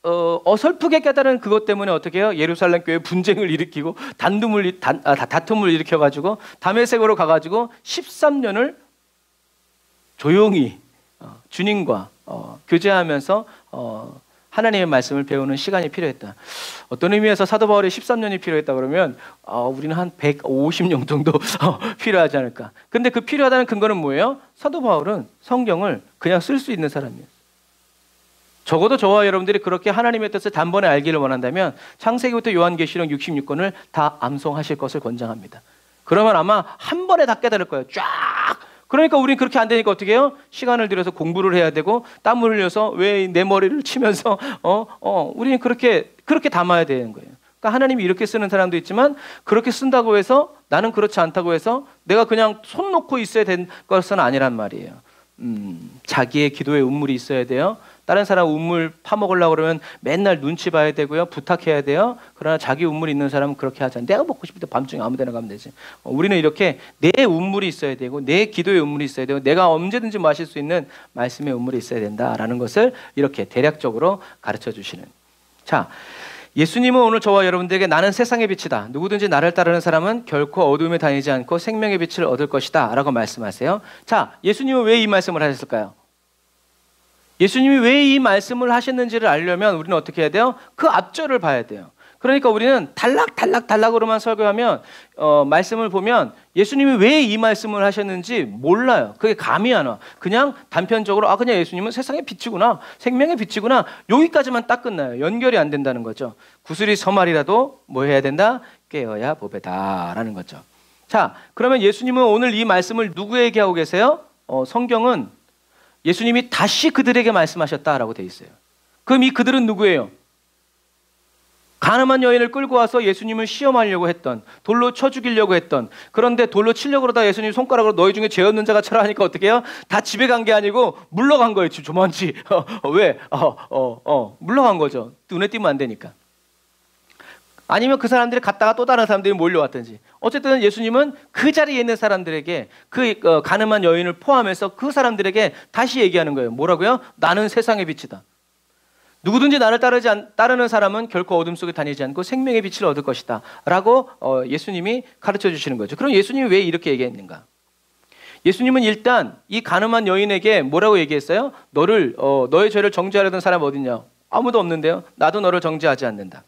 어설프게 깨달은 그것 때문에 어떻게 해요? 예루살렘 교회 분쟁을 일으키고 다툼을 일으켜가지고 다메섹으로 가가지고 13년을 조용히 주님과 교제하면서 하나님의 말씀을 배우는 시간이 필요했다. 어떤 의미에서 사도 바울이 13년이 필요했다 그러면 우리는 한 150년 정도 필요하지 않을까. 근데 그 필요하다는 근거는 뭐예요? 사도 바울은 성경을 그냥 쓸 수 있는 사람이에요. 적어도 저와 여러분들이 그렇게 하나님의 뜻을 단번에 알기를 원한다면 창세기부터 요한계시록 66권을 다 암송하실 것을 권장합니다. 그러면 아마 한 번에 다 깨달을 거예요. 쫙. 그러니까 우리는 그렇게 안 되니까 어떻게 해요? 시간을 들여서 공부를 해야 되고 땀을 흘려서 왜 내 머리를 치면서 우리는 그렇게 담아야 되는 거예요. 그러니까 하나님이 이렇게 쓰는 사람도 있지만 그렇게 쓴다고 해서 나는 그렇지 않다고 해서 내가 그냥 손 놓고 있어야 되는 것은 아니란 말이에요. 자기의 기도에 운물이 있어야 돼요. 다른 사람 운물 파먹으려고 그러면 맨날 눈치 봐야 되고요. 부탁해야 돼요. 그러나 자기 운물이 있는 사람은 그렇게 하지 않아요. 내가 먹고 싶을 때 밤중에 아무 데나 가면 되지. 우리는 이렇게 내 운물이 있어야 되고 내 기도의 운물이 있어야 되고 내가 언제든지 마실 수 있는 말씀의 운물이 있어야 된다라는 것을 이렇게 대략적으로 가르쳐 주시는. 자, 예수님은 오늘 저와 여러분들에게 나는 세상의 빛이다. 누구든지 나를 따르는 사람은 결코 어두움에 다니지 않고 생명의 빛을 얻을 것이다 라고 말씀하세요. 자, 예수님은 왜 이 말씀을 하셨을까요? 예수님이 왜 이 말씀을 하셨는지를 알려면 우리는 어떻게 해야 돼요? 그 앞절을 봐야 돼요. 그러니까 우리는 단락으로만 설교하면 말씀을 보면 예수님이 왜 이 말씀을 하셨는지 몰라요. 그게 감이 안 와. 그냥 단편적으로 그냥 예수님은 세상의 빛이구나, 생명의 빛이구나, 여기까지만 딱 끝나요. 연결이 안 된다는 거죠. 구슬이 서말이라도 뭐 해야 된다? 깨어야 보배다라는 거죠. 자, 그러면 예수님은 오늘 이 말씀을 누구에게 하고 계세요? 성경은 예수님이 다시 그들에게 말씀하셨다라고 돼 있어요. 그럼 이 그들은 누구예요? 가늠한 여인을 끌고 와서 예수님을 시험하려고 했던, 돌로 쳐 죽이려고 했던, 그런데 돌로 치려고 그러다 예수님 손가락으로 너희 중에 죄 없는 자가 쳐라 하니까 어떻게 해요? 다 집에 간 게 아니고 물러간 거예요. 조만치. 왜? 물러간 거죠. 눈에 띄면 안 되니까. 아니면 그 사람들이 갔다가 또 다른 사람들이 몰려왔든지. 어쨌든 예수님은 그 자리에 있는 사람들에게 그 가늠한 여인을 포함해서 그 사람들에게 다시 얘기하는 거예요. 뭐라고요? 나는 세상의 빛이다. 누구든지 나를 따르는 사람은 결코 어둠 속에 다니지 않고 생명의 빛을 얻을 것이다 라고 예수님이 가르쳐 주시는 거죠. 그럼 예수님이 왜 이렇게 얘기했는가? 예수님은 일단 이 가늠한 여인에게 뭐라고 얘기했어요? 너의 죄를 정죄하려던 사람 어딨냐? 아무도 없는데요. 나도 너를 정죄하지 않는다.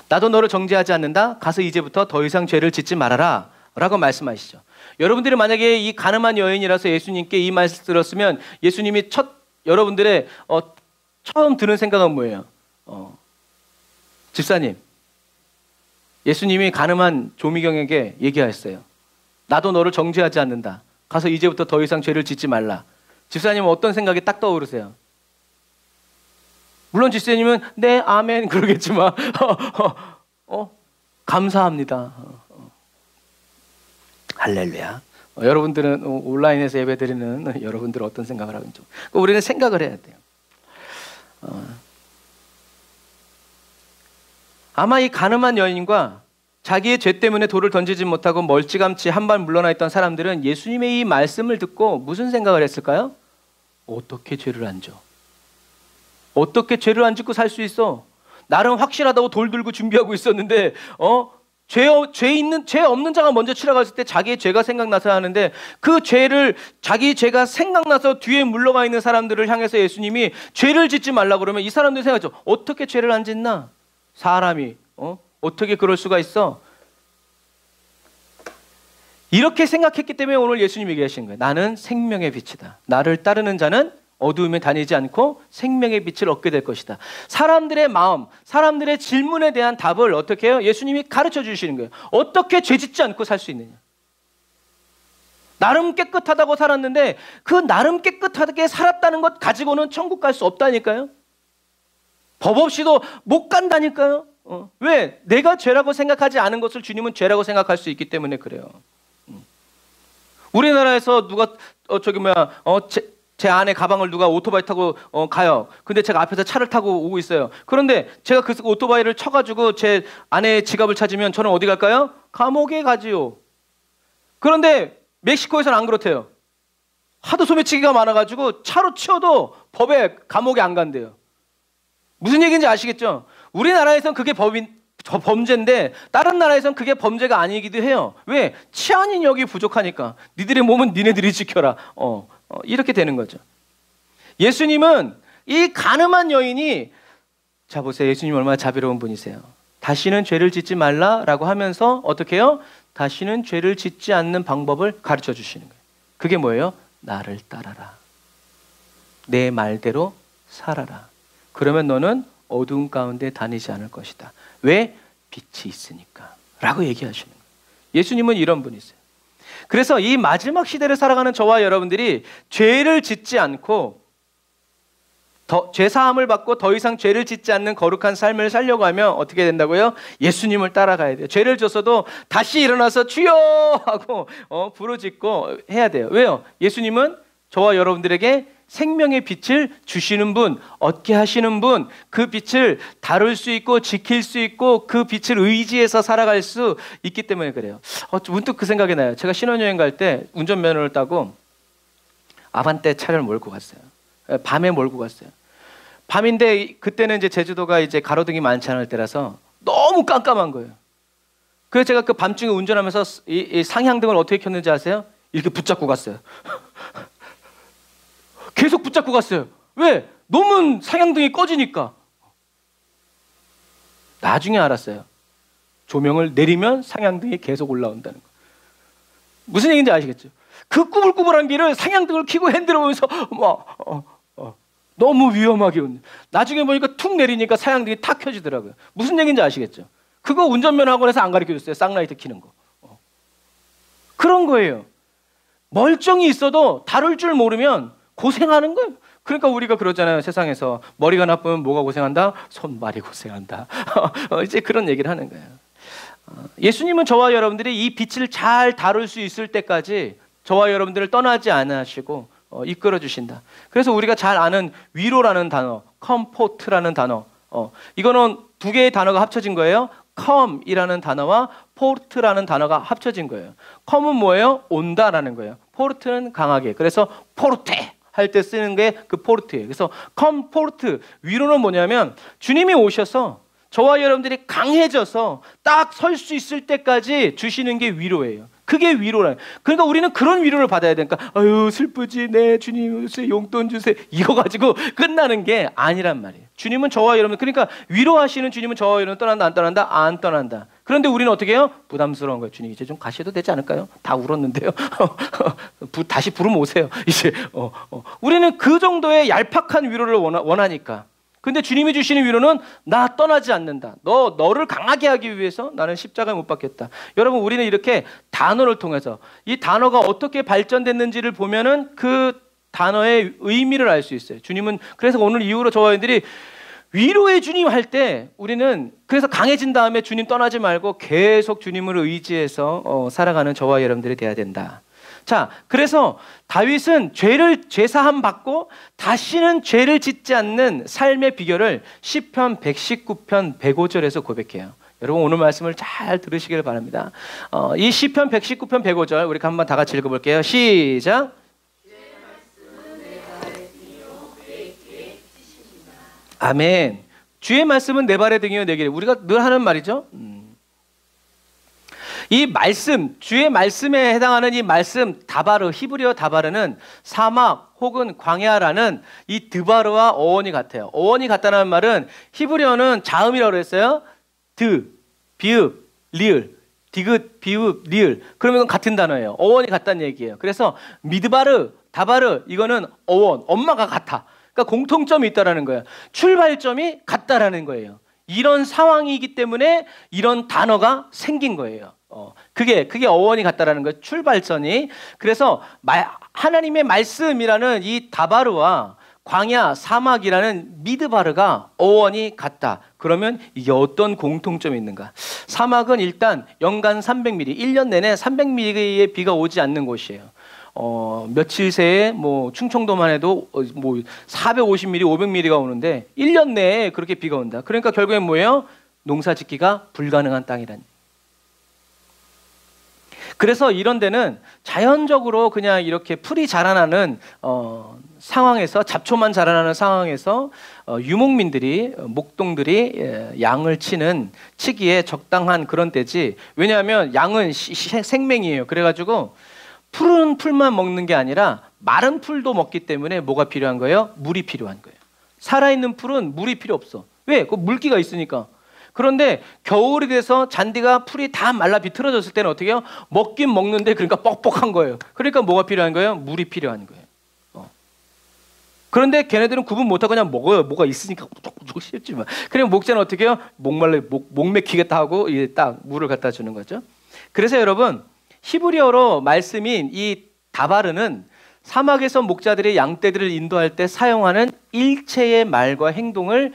나도 너를 정죄하지 않는다. 가서 이제부터 더 이상 죄를 짓지 말아라 라고 말씀하시죠. 여러분들이 만약에 이 가늠한 여인이라서 예수님께 이 말씀을 들었으면 예수님이 여러분들의 처음 드는 생각은 뭐예요? 집사님, 예수님이 가늠한 조미경에게 얘기하였어요. 나도 너를 정죄하지 않는다. 가서 이제부터 더 이상 죄를 짓지 말라. 집사님은 어떤 생각이 딱 떠오르세요? 물론 집사님은 네, 아멘 그러겠지만 감사합니다. 할렐루야. 여러분들은 온라인에서 예배드리는 여러분들은 어떤 생각을 하는지 우리는 생각을 해야 돼요. 아마 이 가늠한 여인과 자기의 죄 때문에 돌을 던지지 못하고 멀찌감치 한 발 물러나 있던 사람들은 예수님의 이 말씀을 듣고 무슨 생각을 했을까요? 어떻게 죄를 안 져? 어떻게 죄를 안 짓고 살 수 있어? 나름 확실하다고 돌 들고 준비하고 있었는데 죄 없는 자가 먼저 치러 갔을 때 자기의 죄가 생각나서 하는데 그 죄를 자기 죄가 생각나서 뒤에 물러가 있는 사람들을 향해서 예수님이 죄를 짓지 말라 그러면 이 사람들이 생각하죠. 어떻게 죄를 안 짓나? 사람이 어떻게 그럴 수가 있어? 이렇게 생각했기 때문에 오늘 예수님이 얘기하시는 거예요. 나는 생명의 빛이다. 나를 따르는 자는 어두움에 다니지 않고 생명의 빛을 얻게 될 것이다. 사람들의 마음, 사람들의 질문에 대한 답을 어떻게 해요? 예수님이 가르쳐 주시는 거예요. 어떻게 죄 짓지 않고 살 수 있느냐? 나름 깨끗하다고 살았는데 그 나름 깨끗하게 살았다는 것 가지고는 천국 갈 수 없다니까요. 법 없이도 못 간다니까요. 왜? 내가 죄라고 생각하지 않은 것을 주님은 죄라고 생각할 수 있기 때문에 그래요. 우리나라에서 누가 제 안에 가방을 누가 오토바이 타고 가요. 근데 제가 앞에서 차를 타고 오고 있어요. 그런데 제가 그 오토바이를 쳐가지고 제 아내의 지갑을 찾으면 저는 어디 갈까요? 감옥에 가지요. 그런데 멕시코에서는 안 그렇대요. 하도 소매치기가 많아가지고 차로 치워도 법에 감옥에 안 간대요. 무슨 얘기인지 아시겠죠? 우리나라에선 그게 범죄인데 다른 나라에선 그게 범죄가 아니기도 해요. 왜? 치안인력이 부족하니까. 니들의 몸은 니네들이 지켜라. 이렇게 되는 거죠. 예수님은 이 가늠한 여인이 자 보세요. 예수님 얼마나 자비로운 분이세요. 다시는 죄를 짓지 말라라고 하면서 어떻게 해요? 다시는 죄를 짓지 않는 방법을 가르쳐 주시는 거예요. 그게 뭐예요? 나를 따라라. 내 말대로 살아라. 그러면 너는 어두운 가운데 다니지 않을 것이다. 왜? 빛이 있으니까 라고 얘기하시는 거예요. 예수님은 이런 분이세요. 그래서 이 마지막 시대를 살아가는 저와 여러분들이 죄를 짓지 않고 죄사함을 받고 더 이상 죄를 짓지 않는 거룩한 삶을 살려고 하면 어떻게 된다고요? 예수님을 따라가야 돼요. 죄를 졌어도 다시 일어나서 주여 하고 부르짖고 해야 돼요. 왜요? 예수님은 저와 여러분들에게 생명의 빛을 주시는 분, 얻게 하시는 분, 그 빛을 다룰 수 있고 지킬 수 있고 그 빛을 의지해서 살아갈 수 있기 때문에 그래요. 문득 그 생각이 나요. 제가 신혼여행 갈 때 운전면허를 따고 아반떼 차를 몰고 갔어요. 밤에 몰고 갔어요. 밤인데 그때는 이제 제주도가 이제 가로등이 많지 않을 때라서 너무 깜깜한 거예요. 그래서 제가 그 밤중에 운전하면서 이 상향등을 어떻게 켰는지 아세요? 이렇게 붙잡고 갔어요. 계속 붙잡고 갔어요. 왜? 너무 상향등이 꺼지니까. 나중에 알았어요. 조명을 내리면 상향등이 계속 올라온다는 거. 무슨 얘기인지 아시겠죠? 그 꾸불꾸불한 길을 상향등을 켜고 핸들을 보면서 너무 위험하게 운전. 나중에 보니까 툭 내리니까 상향등이 탁 켜지더라고요. 무슨 얘기인지 아시겠죠? 그거 운전면허 학원에서 안 가르쳐줬어요. 쌍라이트 켜는 거. 그런 거예요. 멀쩡히 있어도 다룰 줄 모르면 고생하는 거예요. 그러니까 우리가 그러잖아요. 세상에서 머리가 나쁘면 뭐가 고생한다? 손발이 고생한다. 이제 그런 얘기를 하는 거예요. 예수님은 저와 여러분들이 이 빛을 잘 다룰 수 있을 때까지 저와 여러분들을 떠나지 않으시고 이끌어 주신다. 그래서 우리가 잘 아는 위로라는 단어, 컴포트라는 단어, 이거는 두 개의 단어가 합쳐진 거예요. 컴이라는 단어와 포르트라는 단어가 합쳐진 거예요. 컴은 뭐예요? 온다라는 거예요. 포르트는 강하게. 그래서 포르테 할 때 쓰는 게 그 포르트예요. 그래서 컴포르트, 위로는 뭐냐면 주님이 오셔서 저와 여러분들이 강해져서 딱 설 수 있을 때까지 주시는 게 위로예요. 그게 위로라. 그러니까 우리는 그런 위로를 받아야 되니까 아유 슬프지, 네 주님 용돈 주세요, 이거 가지고 끝나는 게 아니란 말이에요. 주님은 저와 여러분, 그러니까 위로하시는 주님은 저와 여러분 떠난다 안 떠난다? 안 떠난다. 그런데 우리는 어떻게 해요? 부담스러운 거예요. 주님 이제 좀 가셔도 되지 않을까요? 다 울었는데요. 다시 부르면 오세요. 이제 우리는 그 정도의 얄팍한 위로를 원하니까. 근데 주님이 주시는 위로는 나 떠나지 않는다. 너를 강하게 하기 위해서 나는 십자가에 못 박혔다. 여러분, 우리는 이렇게 단어를 통해서 이 단어가 어떻게 발전됐는지를 보면은 그 단어의 의미를 알 수 있어요. 주님은 그래서 오늘 이후로 저와 여러분들이 위로의 주님 할 때 우리는 그래서 강해진 다음에 주님 떠나지 말고 계속 주님을 의지해서 살아가는 저와 여러분들이 돼야 된다. 자, 그래서 다윗은 죄 사함 받고 다시는 죄를 짓지 않는 삶의 비결을 시편 119편 105절에서 고백해요. 여러분 오늘 말씀을 잘 들으시길 바랍니다. 이 시편 119편 105절 우리 한번 다 같이 읽어볼게요. 시작. 아멘. 주의 말씀은 내 발의 등이요 내 길에. 우리가 늘 하는 말이죠. 이 말씀, 주의 말씀에 해당하는 이 말씀 다바르, 히브리어 다바르는 사막 혹은 광야라는 이 드바르와 어원이 같아요. 어원이 같다는 말은 히브리어는 자음이라고 했어요. 드, 비읍, 리을, 디귿, 비읍, 리을. 그러면 이건 같은 단어예요. 어원이 같다는 얘기예요. 그래서 미드바르, 다바르 이거는 어원, 엄마가 같아. 그러니까 공통점이 있다라는 거예요. 출발점이 같다라는 거예요. 이런 상황이기 때문에 이런 단어가 생긴 거예요. 그게 어원이 같다라는 거예요. 출발선이. 그래서 하나님의 말씀이라는 이 다바르와 광야, 사막이라는 미드바르가 어원이 같다. 그러면 이게 어떤 공통점이 있는가? 사막은 일단 연간 300mm, 1년 내내 300mm의 비가 오지 않는 곳이에요. 며칠 새에 뭐 충청도만 해도 뭐 450mm, 500mm가 오는데 1년 내에 그렇게 비가 온다. 그러니까 결국엔 뭐예요? 농사 짓기가 불가능한 땅이란. 그래서 이런 데는 자연적으로 그냥 이렇게 풀이 자라나는 상황에서, 잡초만 자라나는 상황에서 유목민들이, 목동들이 양을 치기에 적당한 그런 때지. 왜냐하면 양은 생명이에요. 그래가지고 푸른 풀만 먹는 게 아니라 마른 풀도 먹기 때문에 뭐가 필요한 거예요? 물이 필요한 거예요. 살아있는 풀은 물이 필요 없어. 왜? 그 물기가 있으니까. 그런데 겨울이 돼서 잔디가 풀이 다 말라 비틀어졌을 때는 어떻게 해요? 먹긴 먹는데 그러니까 뻑뻑한 거예요. 그러니까 뭐가 필요한 거예요? 물이 필요한 거예요. 그런데 걔네들은 구분 못하고 그냥 먹어요. 뭐가 있으니까 무조건 씹지만. 그냥 목자는 어떻게 해요? 목 맥히겠다 하고 이제 딱 물을 갖다 주는 거죠. 그래서 여러분 히브리어로 말씀인 이 다바르는 사막에서 목자들이 양떼들을 인도할 때 사용하는 일체의 말과 행동을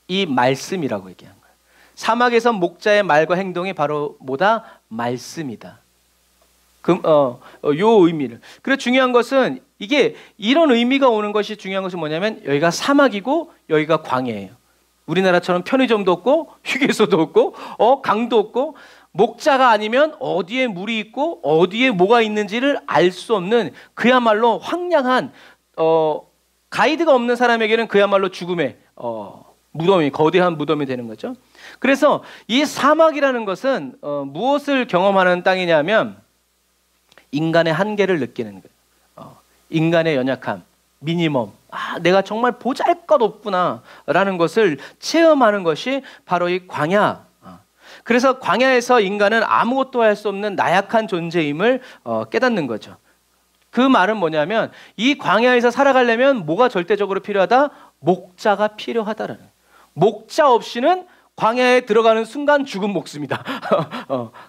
이 말씀이라고 얘기한 거예요. 사막에서 목자의 말과 행동이 바로 뭐다? 말씀이다. 요 의미를. 그래서 중요한 것은 이게 이런 의미가 오는 것이 중요한 것은 뭐냐면 여기가 사막이고 여기가 광야예요. 우리나라처럼 편의점도 없고 휴게소도 없고 강도 없고 목자가 아니면 어디에 물이 있고 어디에 뭐가 있는지를 알 수 없는 그야말로 황량한 가이드가 없는 사람에게는 그야말로 죽음의 무덤이, 거대한 무덤이 되는 거죠. 그래서 이 사막이라는 것은 무엇을 경험하는 땅이냐면 인간의 한계를 느끼는 거예요. 인간의 연약함, 미니멈, 내가 정말 보잘것없구나라는 것을 체험하는 것이 바로 이 광야. 그래서 광야에서 인간은 아무것도 할 수 없는 나약한 존재임을 깨닫는 거죠. 그 말은 뭐냐면 이 광야에서 살아가려면 뭐가 절대적으로 필요하다? 목자가 필요하다라는. 목자 없이는 광야에 들어가는 순간 죽은 목숨이다.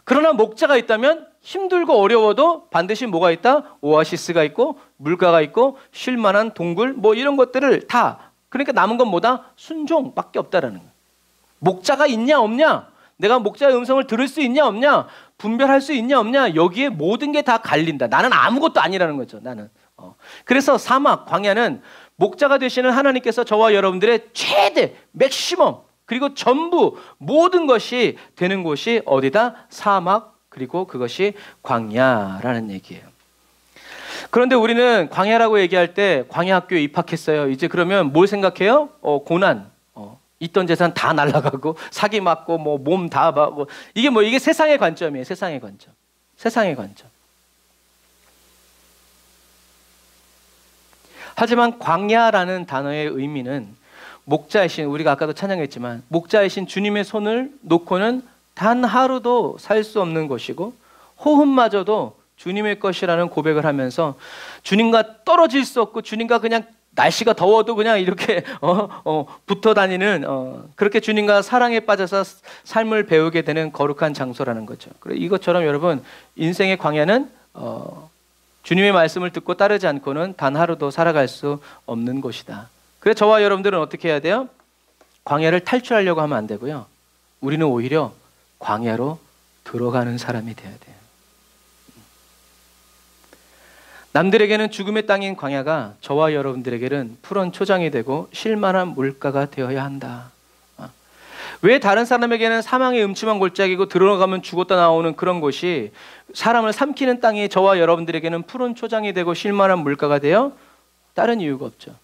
그러나 목자가 있다면 힘들고 어려워도 반드시 뭐가 있다? 오아시스가 있고 물가가 있고 쉴만한 동굴 뭐 이런 것들을 다, 그러니까 남은 건 뭐다? 순종밖에 없다라는 거예요. 목자가 있냐 없냐? 내가 목자의 음성을 들을 수 있냐 없냐? 분별할 수 있냐 없냐? 여기에 모든 게 다 갈린다. 나는 아무것도 아니라는 거죠. 나는. 그래서 사막, 광야는 목자가 되시는 하나님께서 저와 여러분들의 최대, 맥시멈, 그리고 전부 모든 것이 되는 곳이 어디다? 사막, 그리고 그것이 광야라는 얘기예요. 그런데 우리는 광야라고 얘기할 때 광야 학교에 입학했어요. 이제 그러면 뭘 생각해요? 고난, 있던 재산 다 날아가고 사기 맞고 뭐 몸 다 하고 이게 세상의 관점이에요. 세상의 관점. 세상의 관점. 하지만 광야라는 단어의 의미는 목자이신, 우리가 아까도 찬양했지만 목자이신 주님의 손을 놓고는 단 하루도 살 수 없는 것이고 호흡마저도 주님의 것이라는 고백을 하면서 주님과 떨어질 수 없고 주님과 그냥 날씨가 더워도 그냥 이렇게 붙어 다니는 그렇게 주님과 사랑에 빠져서 삶을 배우게 되는 거룩한 장소라는 거죠. 그래 이것처럼 여러분 인생의 광야는 주님의 말씀을 듣고 따르지 않고는 단 하루도 살아갈 수 없는 곳이다. 그래서 저와 여러분들은 어떻게 해야 돼요? 광야를 탈출하려고 하면 안 되고요. 우리는 오히려 광야로 들어가는 사람이 돼야 돼요. 남들에게는 죽음의 땅인 광야가 저와 여러분들에게는 푸른 초장이 되고 쉴만한 물가가 되어야 한다. 왜 다른 사람에게는 사망의 음침한 골짜기고 들어가면 죽었다 나오는 그런 곳이 사람을 삼키는 땅이 저와 여러분들에게는 푸른 초장이 되고 쉴만한 물가가 되어? 다른 이유가 없죠.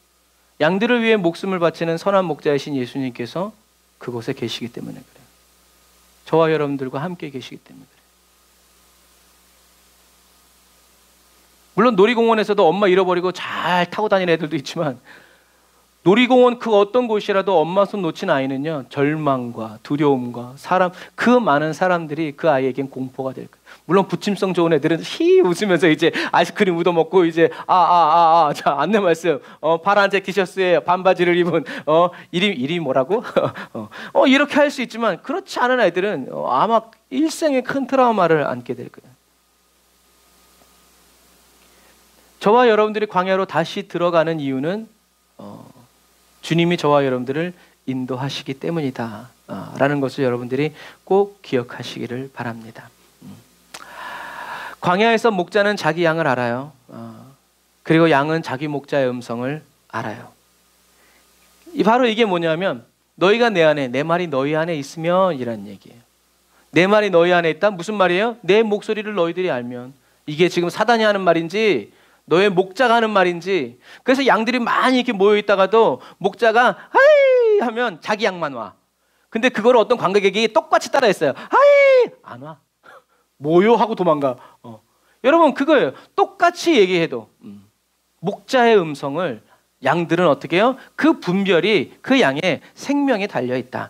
양들을 위해 목숨을 바치는 선한 목자이신 예수님께서 그곳에 계시기 때문에 그래요. 저와 여러분들과 함께 계시기 때문에 그래요. 물론 놀이공원에서도 엄마 잃어버리고 잘 타고 다니는 애들도 있지만 놀이공원 그 어떤 곳이라도 엄마 손 놓친 아이는요 절망과 두려움과 그 많은 사람들이 그 아이에겐 공포가 될 거예요. 물론 부침성 좋은 애들은 히 웃으면서 이제 아이스크림 얻어먹고 이제 자 안내 말씀 파란색 티셔츠에 반바지를 입은 이름이 뭐라고 이렇게 할 수 있지만 그렇지 않은 아이들은 아마 일생의 큰 트라우마를 안게 될 거예요. 저와 여러분들이 광야로 다시 들어가는 이유는 주님이 저와 여러분들을 인도하시기 때문이다 라는 것을 여러분들이 꼭 기억하시기를 바랍니다. 광야에서 목자는 자기 양을 알아요. 그리고 양은 자기 목자의 음성을 알아요. 바로 이게 뭐냐면 너희가 내 안에, 내 말이 너희 안에 있으면 이란 얘기예요. 내 말이 너희 안에 있다? 무슨 말이에요? 내 목소리를 너희들이 알면. 이게 지금 사단이 하는 말인지 너의 목자가 하는 말인지. 그래서 양들이 많이 이렇게 모여있다가도 목자가 하이 하면 자기 양만 와. 근데 그걸 어떤 관광객이 똑같이 따라했어요. 하이 안 와. 뭐요? 하고 도망가. 여러분 그거예요. 똑같이 얘기해도 목자의 음성을 양들은 어떻게 해요? 그 분별이 그 양의 생명에 달려있다.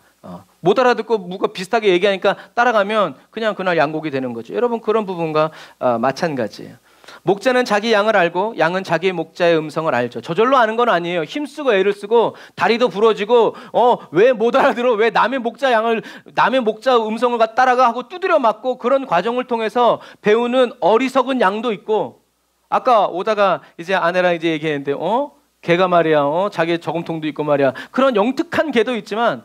못 알아듣고 누가 비슷하게 얘기하니까 따라가면 그냥 그날 양곡이 되는 거죠. 여러분 그런 부분과 마찬가지예요. 목자는 자기 양을 알고 양은 자기 목자의 음성을 알죠. 저절로 아는 건 아니에요. 힘쓰고 애를 쓰고 다리도 부러지고 왜 못 알아들어? 왜 남의 목자 음성을 따라가 하고 두드려 맞고 그런 과정을 통해서 배우는 어리석은 양도 있고 아까 오다가 이제 아내랑 이제 얘기했는데 걔가 말이야 자기 저금통도 있고 말이야 그런 영특한 개도 있지만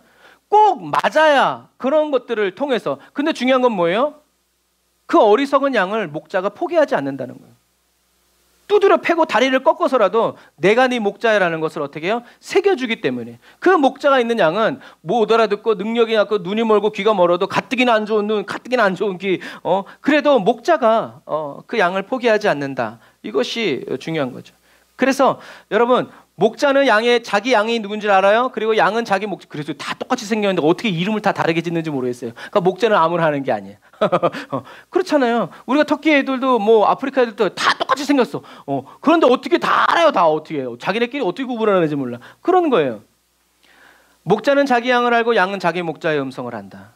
꼭 맞아야 그런 것들을 통해서 근데 중요한 건 뭐예요? 그 어리석은 양을 목자가 포기하지 않는다는 거예요. 두드려 패고 다리를 꺾어서라도 내가 네 목자라는 것을 어떻게 해요? 새겨주기 때문에 그 목자가 있는 양은 못 알아듣고 능력이 낮고 눈이 멀고 귀가 멀어도 가뜩이나 안 좋은 눈 가뜩이나 안 좋은 귀 그래도 목자가 그 양을 포기하지 않는다. 이것이 중요한 거죠. 그래서 여러분 목자는 자기 양이 누군지 알아요? 그리고 양은 자기 그래서 다 똑같이 생겼는데 어떻게 이름을 다 다르게 짓는지 모르겠어요. 그러니까 목자는 아무나 하는 게 아니에요. 그렇잖아요. 우리가 터키 애들도 뭐 아프리카 애들도 다 똑같이 생겼어. 그런데 어떻게 다 알아요? 다 어떻게 해요? 자기네끼리 어떻게 구분하는지 몰라. 그런 거예요. 목자는 자기 양을 알고 양은 자기 목자의 음성을 안다.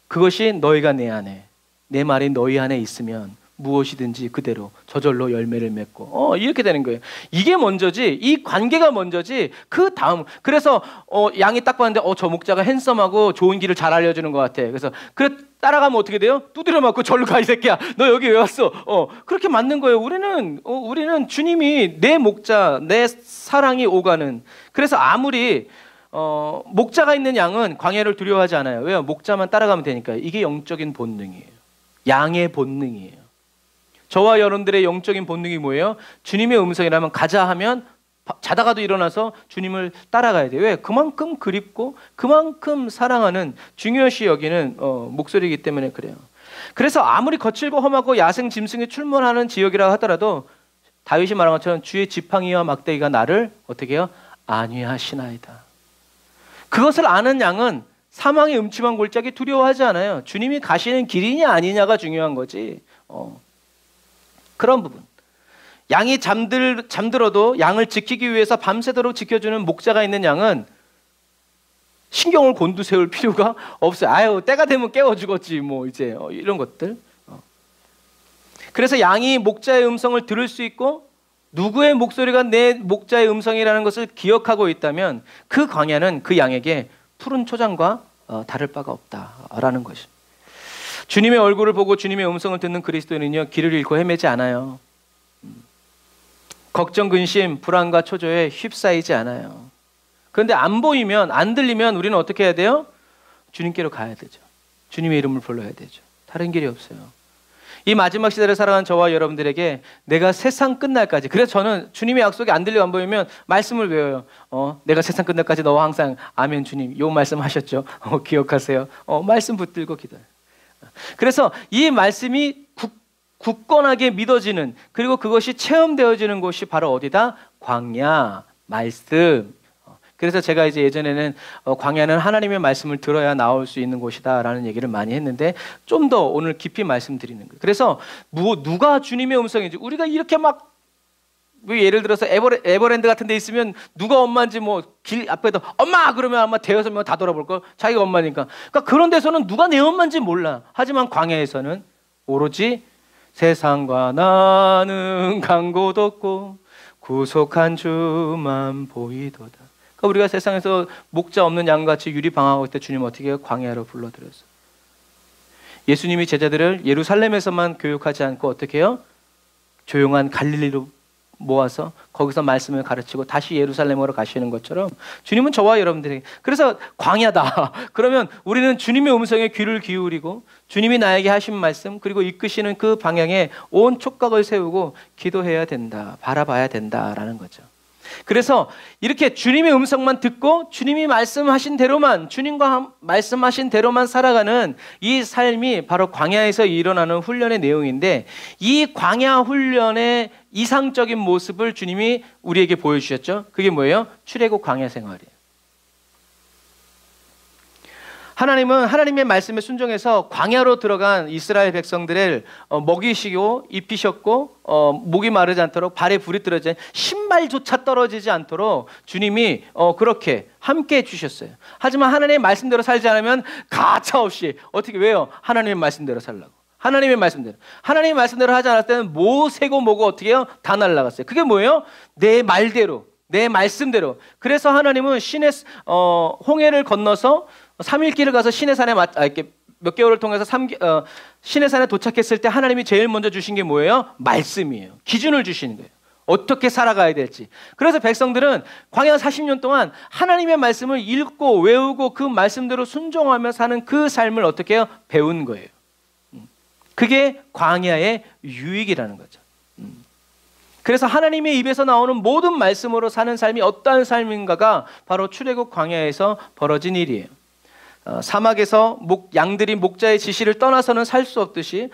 그것이 너희가 내 안에, 내 말이 너희 안에 있으면 무엇이든지 그대로 저절로 열매를 맺고 이렇게 되는 거예요. 이게 먼저지 이 관계가 먼저지 그 다음 그래서 양이 딱 봤는데 저 목자가 핸섬하고 좋은 길을 잘 알려주는 것 같아. 그래서 따라가면 어떻게 돼요? 두드려 맞고 절로 가 이 새끼야. 너 여기 왜 왔어? 그렇게 맞는 거예요. 우리는 주님이 내 목자 내 사랑이 오가는 그래서 아무리 목자가 있는 양은 광야를 두려워하지 않아요. 왜요? 목자만 따라가면 되니까요. 이게 영적인 본능이에요. 양의 본능이에요. 저와 여러분들의 영적인 본능이 뭐예요? 주님의 음성이라면 가자 하면 자다가도 일어나서 주님을 따라가야 돼요. 왜? 그만큼 그립고 그만큼 사랑하는 중요시 여기는 목소리이기 때문에 그래요. 그래서 아무리 거칠고 험하고 야생 짐승이 출몰하는 지역이라 하더라도 다윗이 말한 것처럼 주의 지팡이와 막대기가 나를 어떻게 해요? 안위하시나이다. 그것을 아는 양은 사망의 음침한 골짜기 두려워하지 않아요. 주님이 가시는 길이냐 아니냐가 중요한 거지. 그런 부분. 양이 잠들어도 양을 지키기 위해서 밤새도록 지켜주는 목자가 있는 양은 신경을 곤두세울 필요가 없어요. 아유, 때가 되면 깨워주겠지 뭐 이제 이런 것들. 그래서 양이 목자의 음성을 들을 수 있고 누구의 목소리가 내 목자의 음성이라는 것을 기억하고 있다면 그 광야는 그 양에게 푸른 초장과 다를 바가 없다라는 것입니다. 주님의 얼굴을 보고 주님의 음성을 듣는 그리스도인은요, 길을 잃고 헤매지 않아요. 걱정, 근심, 불안과 초조에 휩싸이지 않아요. 그런데 안 보이면, 안 들리면 우리는 어떻게 해야 돼요? 주님께로 가야 되죠. 주님의 이름을 불러야 되죠. 다른 길이 없어요. 이 마지막 시대를 살아가는 저와 여러분들에게 내가 세상 끝날까지, 그래서 저는 주님의 약속이 안 들리고 안 보이면 말씀을 외워요. 내가 세상 끝날까지 너와 항상 아멘 주님, 요 말씀 하셨죠? 기억하세요. 말씀 붙들고 기도해요. 그래서 이 말씀이 굳건하게 믿어지는, 그리고 그것이 체험되어지는 곳이 바로 어디다? 광야, 말씀. 그래서 제가 이제 예전에는 광야는 하나님의 말씀을 들어야 나올 수 있는 곳이다라는 얘기를 많이 했는데 좀 더 오늘 깊이 말씀드리는 거예요. 그래서 누가 주님의 음성인지, 우리가 이렇게 막 예를 들어서 에버랜드 같은 데 있으면 누가 엄마인지 뭐 길 앞에도 엄마 그러면 아마 대여섯 명 다 돌아볼 걸, 자기가 엄마니까. 그러니까 그런 데서는 누가 내 엄마인지 몰라. 하지만 광야에서는 오로지 세상과 나는 간 곳 없고 구속한 주만 보이도다. 그러니까 우리가 세상에서 목자 없는 양같이 유리방황할 때 주님 어떻게 해요? 광야로 불러들였어요. 예수님이 제자들을 예루살렘에서만 교육하지 않고 어떻게 해요? 조용한 갈릴리로 모아서 거기서 말씀을 가르치고 다시 예루살렘으로 가시는 것처럼 주님은 저와 여러분들에게, 그래서 광야다. 그러면 우리는 주님의 음성에 귀를 기울이고 주님이 나에게 하신 말씀, 그리고 이끄시는 그 방향에 온 촉각을 세우고 기도해야 된다, 바라봐야 된다라는 거죠. 그래서 이렇게 주님의 음성만 듣고 주님이 말씀하신 대로만, 주님과 말씀하신 대로만 살아가는 이 삶이 바로 광야에서 일어나는 훈련의 내용인데, 이 광야 훈련의 이상적인 모습을 주님이 우리에게 보여주셨죠. 그게 뭐예요? 출애굽 광야 생활이에요. 하나님은 하나님의 말씀에 순종해서 광야로 들어간 이스라엘 백성들을 먹이시고 입히셨고, 목이 마르지 않도록 발에 불이 떨어지지, 신발조차 떨어지지 않도록 주님이 그렇게 함께 해주셨어요. 하지만 하나님의 말씀대로 살지 않으면 가차없이 어떻게, 왜요? 하나님의 말씀대로 살라고. 하나님의 말씀대로. 하나님의 말씀대로 하지 않았을 때는 뭐 새고 뭐고 어떻게 해요? 다 날아갔어요. 그게 뭐예요? 내 말대로, 내 말씀대로. 그래서 하나님은 홍해를 건너서 3일길을 가서 시내산에 이렇게 몇 개월을 통해서 시내산에 도착했을 때 하나님이 제일 먼저 주신 게 뭐예요? 말씀이에요. 기준을 주시는 거예요. 어떻게 살아가야 될지. 그래서 백성들은 광야 40년 동안 하나님의 말씀을 읽고 외우고 그 말씀대로 순종하며 사는 그 삶을 어떻게 해요? 배운 거예요. 그게 광야의 유익이라는 거죠. 그래서 하나님의 입에서 나오는 모든 말씀으로 사는 삶이 어떠한 삶인가가 바로 출애굽 광야에서 벌어진 일이에요. 사막에서 양들이 목자의 지시를 떠나서는 살 수 없듯이,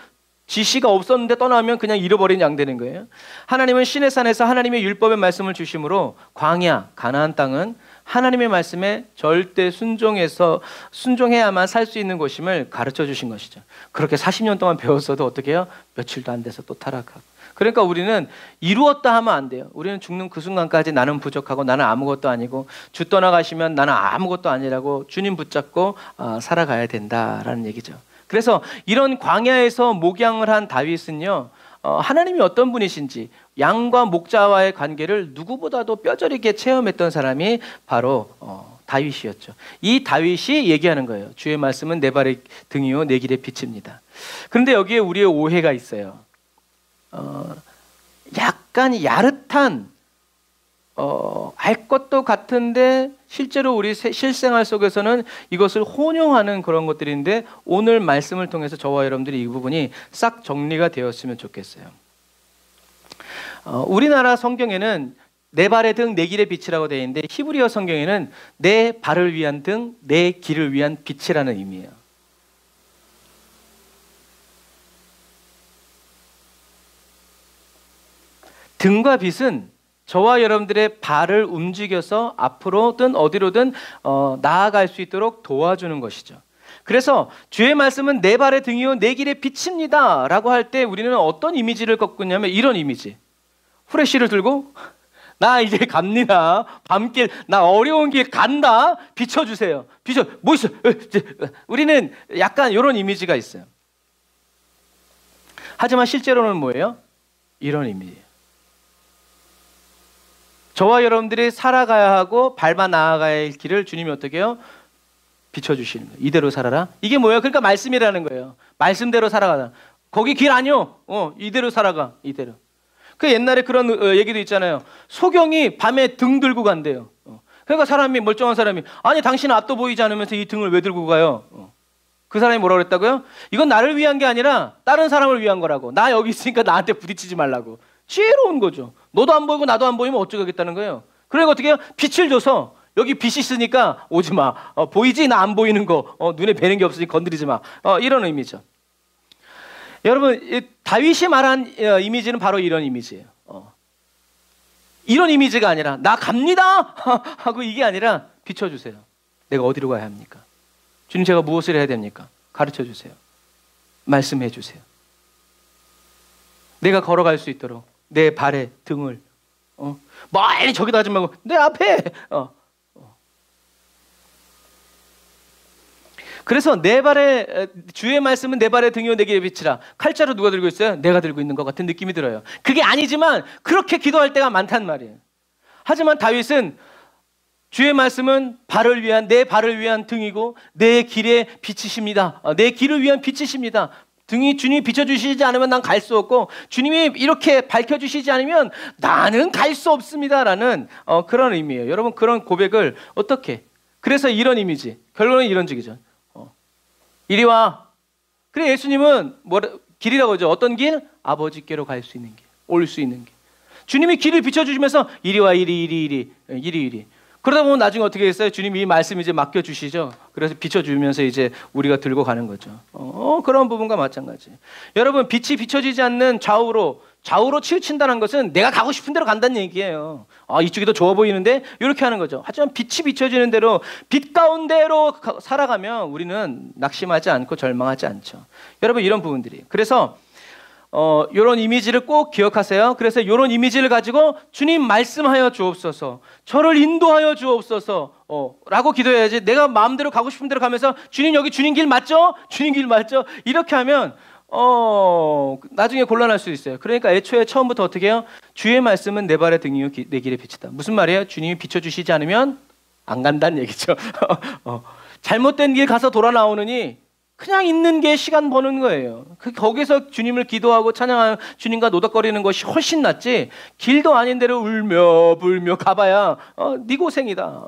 지시가 없었는데 떠나면 그냥 잃어버린 양 되는 거예요. 하나님은 시내산에서 하나님의 율법의 말씀을 주심으로 광야, 가나안 땅은 하나님의 말씀에 절대 순종해야만 살 수 있는 곳임을 가르쳐 주신 것이죠. 그렇게 40년 동안 배웠어도 어떻게 해요? 며칠도 안 돼서 또 타락하고. 그러니까 우리는 이루었다 하면 안 돼요. 우리는 죽는 그 순간까지 나는 부족하고 나는 아무것도 아니고, 주 떠나가시면 나는 아무것도 아니라고 주님 붙잡고 살아가야 된다라는 얘기죠. 그래서 이런 광야에서 목양을 한 다윗은요, 하나님이 어떤 분이신지, 양과 목자와의 관계를 누구보다도 뼈저리게 체험했던 사람이 바로 다윗이었죠. 이 다윗이 얘기하는 거예요. 주의 말씀은 내 발의 등이요 내 길의 빛입니다. 그런데 여기에 우리의 오해가 있어요. 약간 야릇한 알 것도 같은데 실제로 우리 실생활 속에서는 이것을 혼용하는 그런 것들인데, 오늘 말씀을 통해서 저와 여러분들이 이 부분이 싹 정리가 되었으면 좋겠어요. 우리나라 성경에는 내 발의 등 내 길의 빛이라고 되어 있는데, 히브리어 성경에는 내 발을 위한 등 내 길을 위한 빛이라는 의미예요. 등과 빛은 저와 여러분들의 발을 움직여서 앞으로든 어디로든 나아갈 수 있도록 도와주는 것이죠. 그래서 주의 말씀은 내 발의 등이요 내 길의 빛입니다 라고 할 때 우리는 어떤 이미지를 갖고 있냐면 이런 이미지. 후레쉬를 들고 나 이제 갑니다. 밤길 나 어려운 길 간다. 비춰주세요. 뭐 있어? 우리는 약간 이런 이미지가 있어요. 하지만 실제로는 뭐예요? 이런 이미지예요. 저와 여러분들이 살아가야 하고 밟아 나아가야 할 길을 주님이 어떻게 해요? 비춰주시는 거예요. 이대로 살아라. 이게 뭐예요? 그러니까 말씀이라는 거예요. 말씀대로 살아가라. 거기 길 아니요. 이대로 살아가. 이대로. 그 옛날에 그런 얘기도 있잖아요. 소경이 밤에 등 들고 간대요. 그러니까 사람이 멀쩡한 사람이 아니 당신은 앞도 보이지 않으면서 이 등을 왜 들고 가요? 그 사람이 뭐라고 그랬다고요? 이건 나를 위한 게 아니라 다른 사람을 위한 거라고. 나 여기 있으니까 나한테 부딪히지 말라고. 지혜로운 거죠. 너도 안 보이고 나도 안 보이면 어쩌겠다는 거예요. 그러니까 어떻게 해요? 빛을 줘서 여기 빛이 있으니까 오지 마. 보이지? 나 안 보이는 거. 눈에 뵈는 게 없으니 건드리지 마. 이런 의미죠. 여러분 다윗이 말한 이미지는 바로 이런 이미지예요. 이런 이미지가 아니라 나 갑니다 하고 이게 아니라 비춰주세요. 내가 어디로 가야 합니까? 주님 제가 무엇을 해야 됩니까? 가르쳐 주세요. 말씀해 주세요. 내가 걸어갈 수 있도록 내 발에 등을 많이 저기다 하지 말고 내 앞에 그래서 내 발에 주의 말씀은 내 발에 등이요 내 길에 빛이라. 칼자루 누가 들고 있어요? 내가 들고 있는 것 같은 느낌이 들어요. 그게 아니지만 그렇게 기도할 때가 많단 말이에요. 하지만 다윗은 주의 말씀은 내 발을 위한 등이고 내 길의 빛이십니다. 내 길을 위한 빛이십니다. 주님이 비춰주시지 않으면 난 갈 수 없고 주님이 이렇게 밝혀주시지 않으면 나는 갈 수 없습니다라는 그런 의미예요. 여러분 그런 고백을 어떻게? 그래서 이런 이미지. 결론은 이런 적이죠. 이리 와. 그래 예수님은 길이라고 하죠. 어떤 길? 아버지께로 갈 수 있는 길. 올 수 있는 길. 주님이 길을 비춰주시면서 이리 와 이리. 그러다 보면 나중에 어떻게 했어요? 주님이 이 말씀 이제 맡겨주시죠. 그래서 비춰주면서 이제 우리가 들고 가는 거죠. 그런 부분과 마찬가지. 여러분 빛이 비춰지지 않는 좌우로 치우친다는 것은 내가 가고 싶은 대로 간다는 얘기예요. 이쪽이 더 좋아 보이는데 이렇게 하는 거죠. 하지만 빛이 비춰지는 대로 빛 가운데로 살아가면 우리는 낙심하지 않고 절망하지 않죠. 여러분 이런 부분들이. 그래서 이런 이미지를 꼭 기억하세요. 그래서 이런 이미지를 가지고 주님 말씀하여 주옵소서, 저를 인도하여 주옵소서 라고 기도해야지. 내가 마음대로 가고 싶은 대로 가면서 주님 여기 주님 길 맞죠? 주님 길 맞죠? 이렇게 하면 나중에 곤란할 수 있어요. 그러니까 애초에 처음부터 어떻게 해요? 주의 말씀은 내 발의 등이요 내 길의 빛이다. 무슨 말이에요? 주님이 비춰주시지 않으면 안 간다는 얘기죠. 잘못된 길 가서 돌아 나오느니 그냥 있는 게 시간 버는 거예요. 거기서 주님을 기도하고 찬양하는 주님과 노닥거리는 것이 훨씬 낫지 길도 아닌 데로 울며 불며 가봐야 네 고생이다.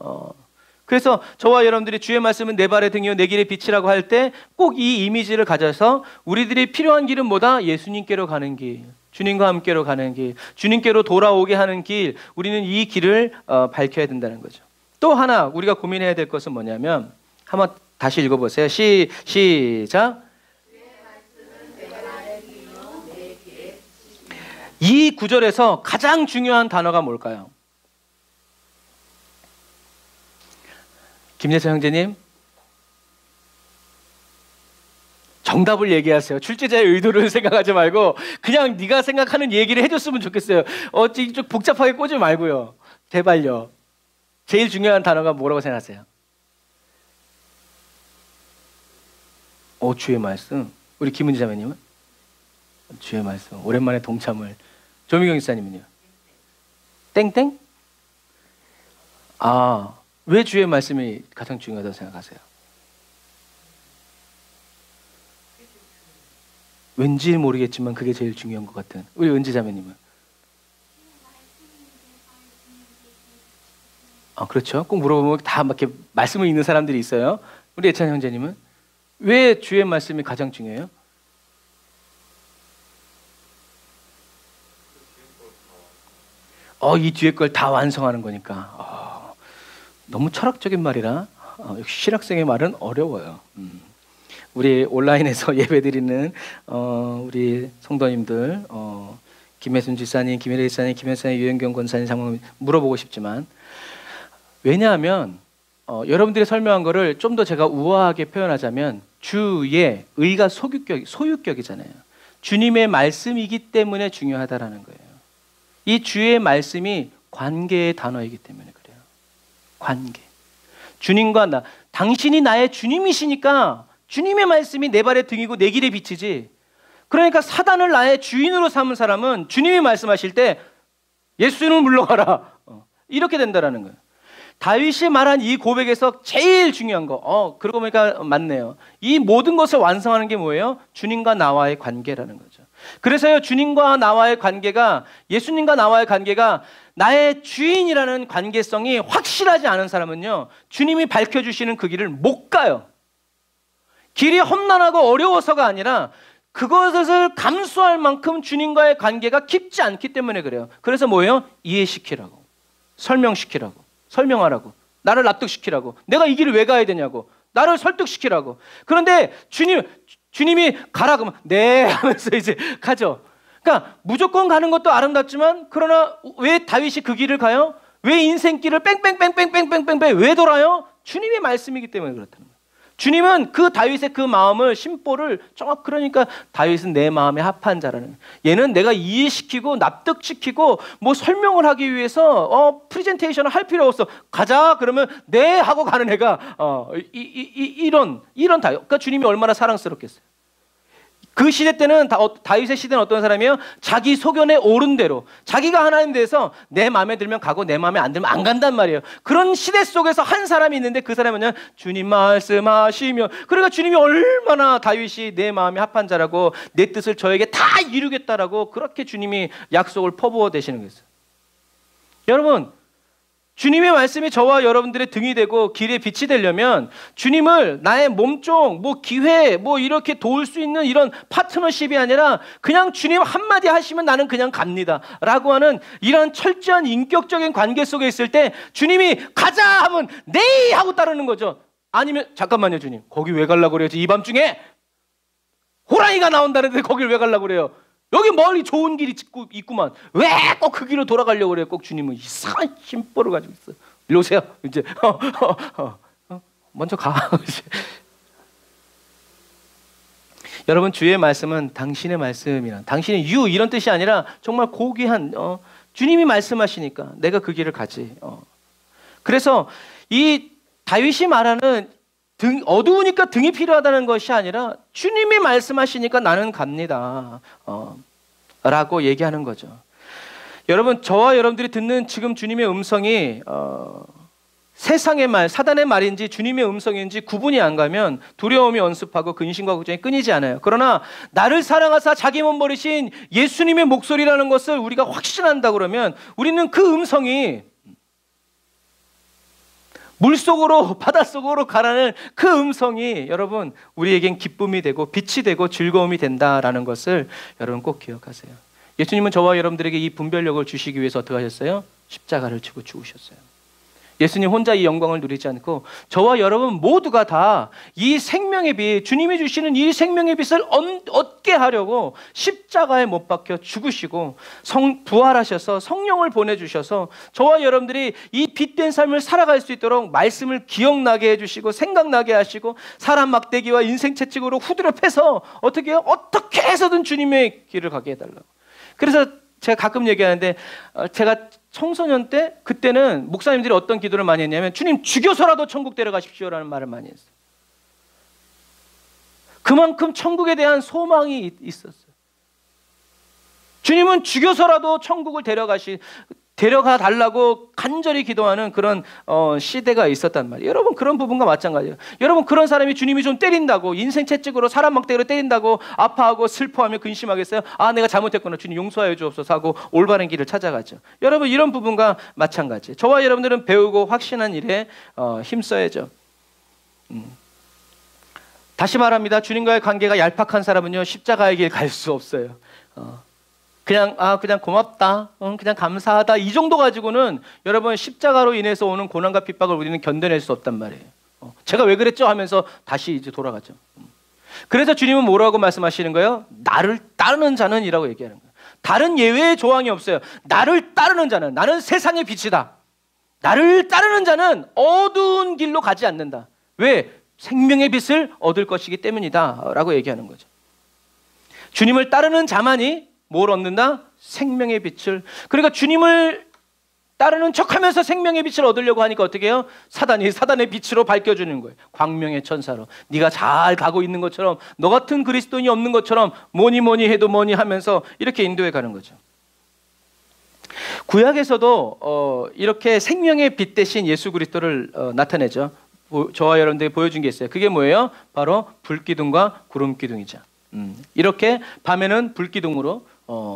그래서 저와 여러분들이 주의 말씀은 내 발의 등이요 내 길의 빛이라고 할 때 꼭 이 이미지를 가져서 우리들이 필요한 길은 뭐다? 예수님께로 가는 길, 주님과 함께로 가는 길, 주님께로 돌아오게 하는 길, 우리는 이 길을 밝혀야 된다는 거죠. 또 하나 우리가 고민해야 될 것은 뭐냐면 한번 다시 읽어보세요. 시작. 이 구절에서 가장 중요한 단어가 뭘까요? 김예서 형제님, 정답을 얘기하세요. 출제자의 의도를 생각하지 말고 그냥 네가 생각하는 얘기를 해줬으면 좋겠어요. 좀 복잡하게 꼬지 말고요. 제발요. 제일 중요한 단어가 뭐라고 생각하세요? 주의 말씀. 우리 김은지 자매님은? 주의 말씀. 오랜만에 동참을. 조미경 기사님은요? 땡땡? 왜 주의 말씀이 가장 중요하다고 생각하세요? 왠지 모르겠지만 그게 제일 중요한 것 같은. 우리 은지 자매님은? 그렇죠. 꼭 물어보면 다 막 이렇게 말씀을 읽는 사람들이 있어요. 우리 애찬 형제님은? 왜 주의 말씀이 가장 중요해요? 이 뒤에 걸 다 완성하는 거니까. 너무 철학적인 말이라 역시 신학생의 말은 어려워요. 우리 온라인에서 예배드리는 우리 성도님들 김혜순 지사님, 김혜래 지사님, 김혜사님, 유현경 권사님 상황 물어보고 싶지만, 왜냐하면 여러분들이 설명한 거를 좀 더 제가 우아하게 표현하자면 주의 의가 소유격이잖아요. 주님의 말씀이기 때문에 중요하다라는 거예요. 이 주의 말씀이 관계의 단어이기 때문에 그래요. 관계. 주님과 나, 당신이 나의 주님이시니까 주님의 말씀이 내 발의 등이고 내 길의 빛이지. 그러니까 사단을 나의 주인으로 삼은 사람은 주님이 말씀하실 때 예수는 물러가라, 이렇게 된다라는 거예요. 다윗이 말한 이 고백에서 제일 중요한 거, 그러고 보니까 맞네요. 이 모든 것을 완성하는 게 뭐예요? 주님과 나와의 관계라는 거죠. 그래서요, 주님과 나와의 관계가, 예수님과 나와의 관계가 나의 주인이라는 관계성이 확실하지 않은 사람은요, 주님이 밝혀주시는 그 길을 못 가요. 길이 험난하고 어려워서가 아니라 그것을 감수할 만큼 주님과의 관계가 깊지 않기 때문에 그래요. 그래서 뭐예요? 이해시키라고, 설명시키라고, 설명하라고, 나를 납득시키라고, 내가 이 길을 왜 가야 되냐고, 나를 설득시키라고. 그런데 주님이 가라 그러면 네 하면서 이제 가죠. 그러니까 무조건 가는 것도 아름답지만, 그러나 왜 다윗이 그 길을 가요? 왜 인생길을 뺑뺑뺑뺑뺑뺑뺑 왜 돌아요? 주님의 말씀이기 때문에 그렇다는 거예요. 주님은 그 다윗의 그 마음을, 심보를 그러니까 다윗은 내 마음에 합한 자라는 거예요. 얘는 내가 이해시키고 납득시키고 뭐 설명을 하기 위해서 프리젠테이션을 할 필요 없어. 가자 그러면 네 하고 가는 애가 이런 다윗. 그러니까 주님이 얼마나 사랑스럽겠어요. 그 시대 때는 다윗의 시대는 어떤 사람이에요? 자기 소견에 옳은 대로, 자기가 하나님 대해서 내 마음에 들면 가고 내 마음에 안 들면 안 간단 말이에요. 그런 시대 속에서 한 사람이 있는데 그 사람은 주님 말씀하시며, 그러니까 주님이 얼마나 다윗이 내 마음에 합한 자라고 내 뜻을 저에게 다 이루겠다라고 그렇게 주님이 약속을 퍼부어 대시는 거였어요. 여러분, 주님의 말씀이 저와 여러분들의 등이 되고 길의 빛이 되려면 주님을 나의 몸종, 기회, 이렇게 도울 수 있는 이런 파트너십이 아니라 그냥 주님 한마디 하시면 나는 그냥 갑니다 라고 하는 이런 철저한 인격적인 관계 속에 있을 때 주님이 가자 하면 네 하고 따르는 거죠. 아니면 잠깐만요 주님, 거기 왜 가려고 그래요? 이 밤중에 호랑이가 나온다는데 거길 왜 가려고 그래요? 여기 멀리 좋은 길이 있구만. 왜 꼭 그 길로 돌아가려고 그래요? 꼭 주님은 이상한 심보를 가지고 있어. 일로 오세요. 이제 먼저 가. 여러분, 주의 말씀은 당신의 말씀이란, 당신의 이런 뜻이 아니라 정말 고귀한 주님이 말씀하시니까 내가 그 길을 가지. 그래서 이 다윗이 말하는 어두우니까 등이 필요하다는 것이 아니라 주님이 말씀하시니까 나는 갑니다 라고 얘기하는 거죠. 여러분, 저와 여러분들이 듣는 지금 주님의 음성이 세상의 말, 사단의 말인지 주님의 음성인지 구분이 안 가면 두려움이 언습하고 근심과 걱정이 끊이지 않아요. 그러나 나를 사랑하사 자기 몸 버리신 예수님의 목소리라는 것을 우리가 확신한다 그러면 우리는 그 음성이 물속으로, 바닷속으로 가라는 그 음성이 여러분 우리에겐 기쁨이 되고 빛이 되고 즐거움이 된다라는 것을 여러분 꼭 기억하세요. 예수님은 저와 여러분들에게 이 분별력을 주시기 위해서 어떻게 하셨어요? 십자가를 지고 죽으셨어요. 예수님 혼자 이 영광을 누리지 않고 저와 여러분 모두가 다 이 생명의 빛, 주님이 주시는 이 생명의 빛을 얻게 하려고 십자가에 못 박혀 죽으시고 부활하셔서 성령을 보내주셔서 저와 여러분들이 이 빛된 삶을 살아갈 수 있도록 말씀을 기억나게 해주시고 생각나게 하시고 사람 막대기와 인생 채찍으로 후드려 패서 어떻게 해요? 어떻게 해서든 주님의 길을 가게 해달라고. 그래서 제가 가끔 얘기하는데 제가 청소년 때 그때는 목사님들이 어떤 기도를 많이 했냐면 주님 죽여서라도 천국 데려가십시오라는 말을 많이 했어요. 그만큼 천국에 대한 소망이 있었어요. 주님은 죽여서라도 천국을 데려가 달라고 간절히 기도하는 그런 시대가 있었단 말이에요. 여러분, 그런 부분과 마찬가지예요. 여러분, 그런 사람이 주님이 좀 때린다고, 인생 채찍으로 사람 막대기로 때린다고 아파하고 슬퍼하며 근심하겠어요? 아, 내가 잘못했구나, 주님 용서하여 주옵소서 하고 올바른 길을 찾아가죠. 여러분, 이런 부분과 마찬가지예요. 저와 여러분들은 배우고 확신한 일에 힘써야죠. 다시 말합니다. 주님과의 관계가 얄팍한 사람은요, 십자가의 길 갈 수 없어요. 그냥 고맙다, 그냥 감사하다, 이 정도 가지고는 여러분 십자가로 인해서 오는 고난과 핍박을 우리는 견뎌낼 수 없단 말이에요. 제가 왜 그랬죠 하면서 다시 이제 돌아가죠. 그래서 주님은 뭐라고 말씀하시는 거예요? 나를 따르는 자는 이라고 얘기하는 거예요. 다른 예외의 조항이 없어요. 나를 따르는 자는, 나는 세상의 빛이다. 나를 따르는 자는 어두운 길로 가지 않는다. 왜? 생명의 빛을 얻을 것이기 때문이다 라고 얘기하는 거죠. 주님을 따르는 자만이 뭘 얻는다? 생명의 빛을. 그러니까 주님을 따르는 척하면서 생명의 빛을 얻으려고 하니까 어떻게 해요? 사단의 빛으로 밝혀주는 거예요. 광명의 천사로. 네가 잘 가고 있는 것처럼, 너 같은 그리스도인이 없는 것처럼 뭐니 해도 뭐니 하면서 이렇게 인도해 가는 거죠. 구약에서도 이렇게 생명의 빛 대신 예수 그리스도를 나타내죠. 저와 여러분들이 보여준 게 있어요. 그게 뭐예요? 바로 불기둥과 구름기둥이죠. 이렇게 밤에는 불기둥으로,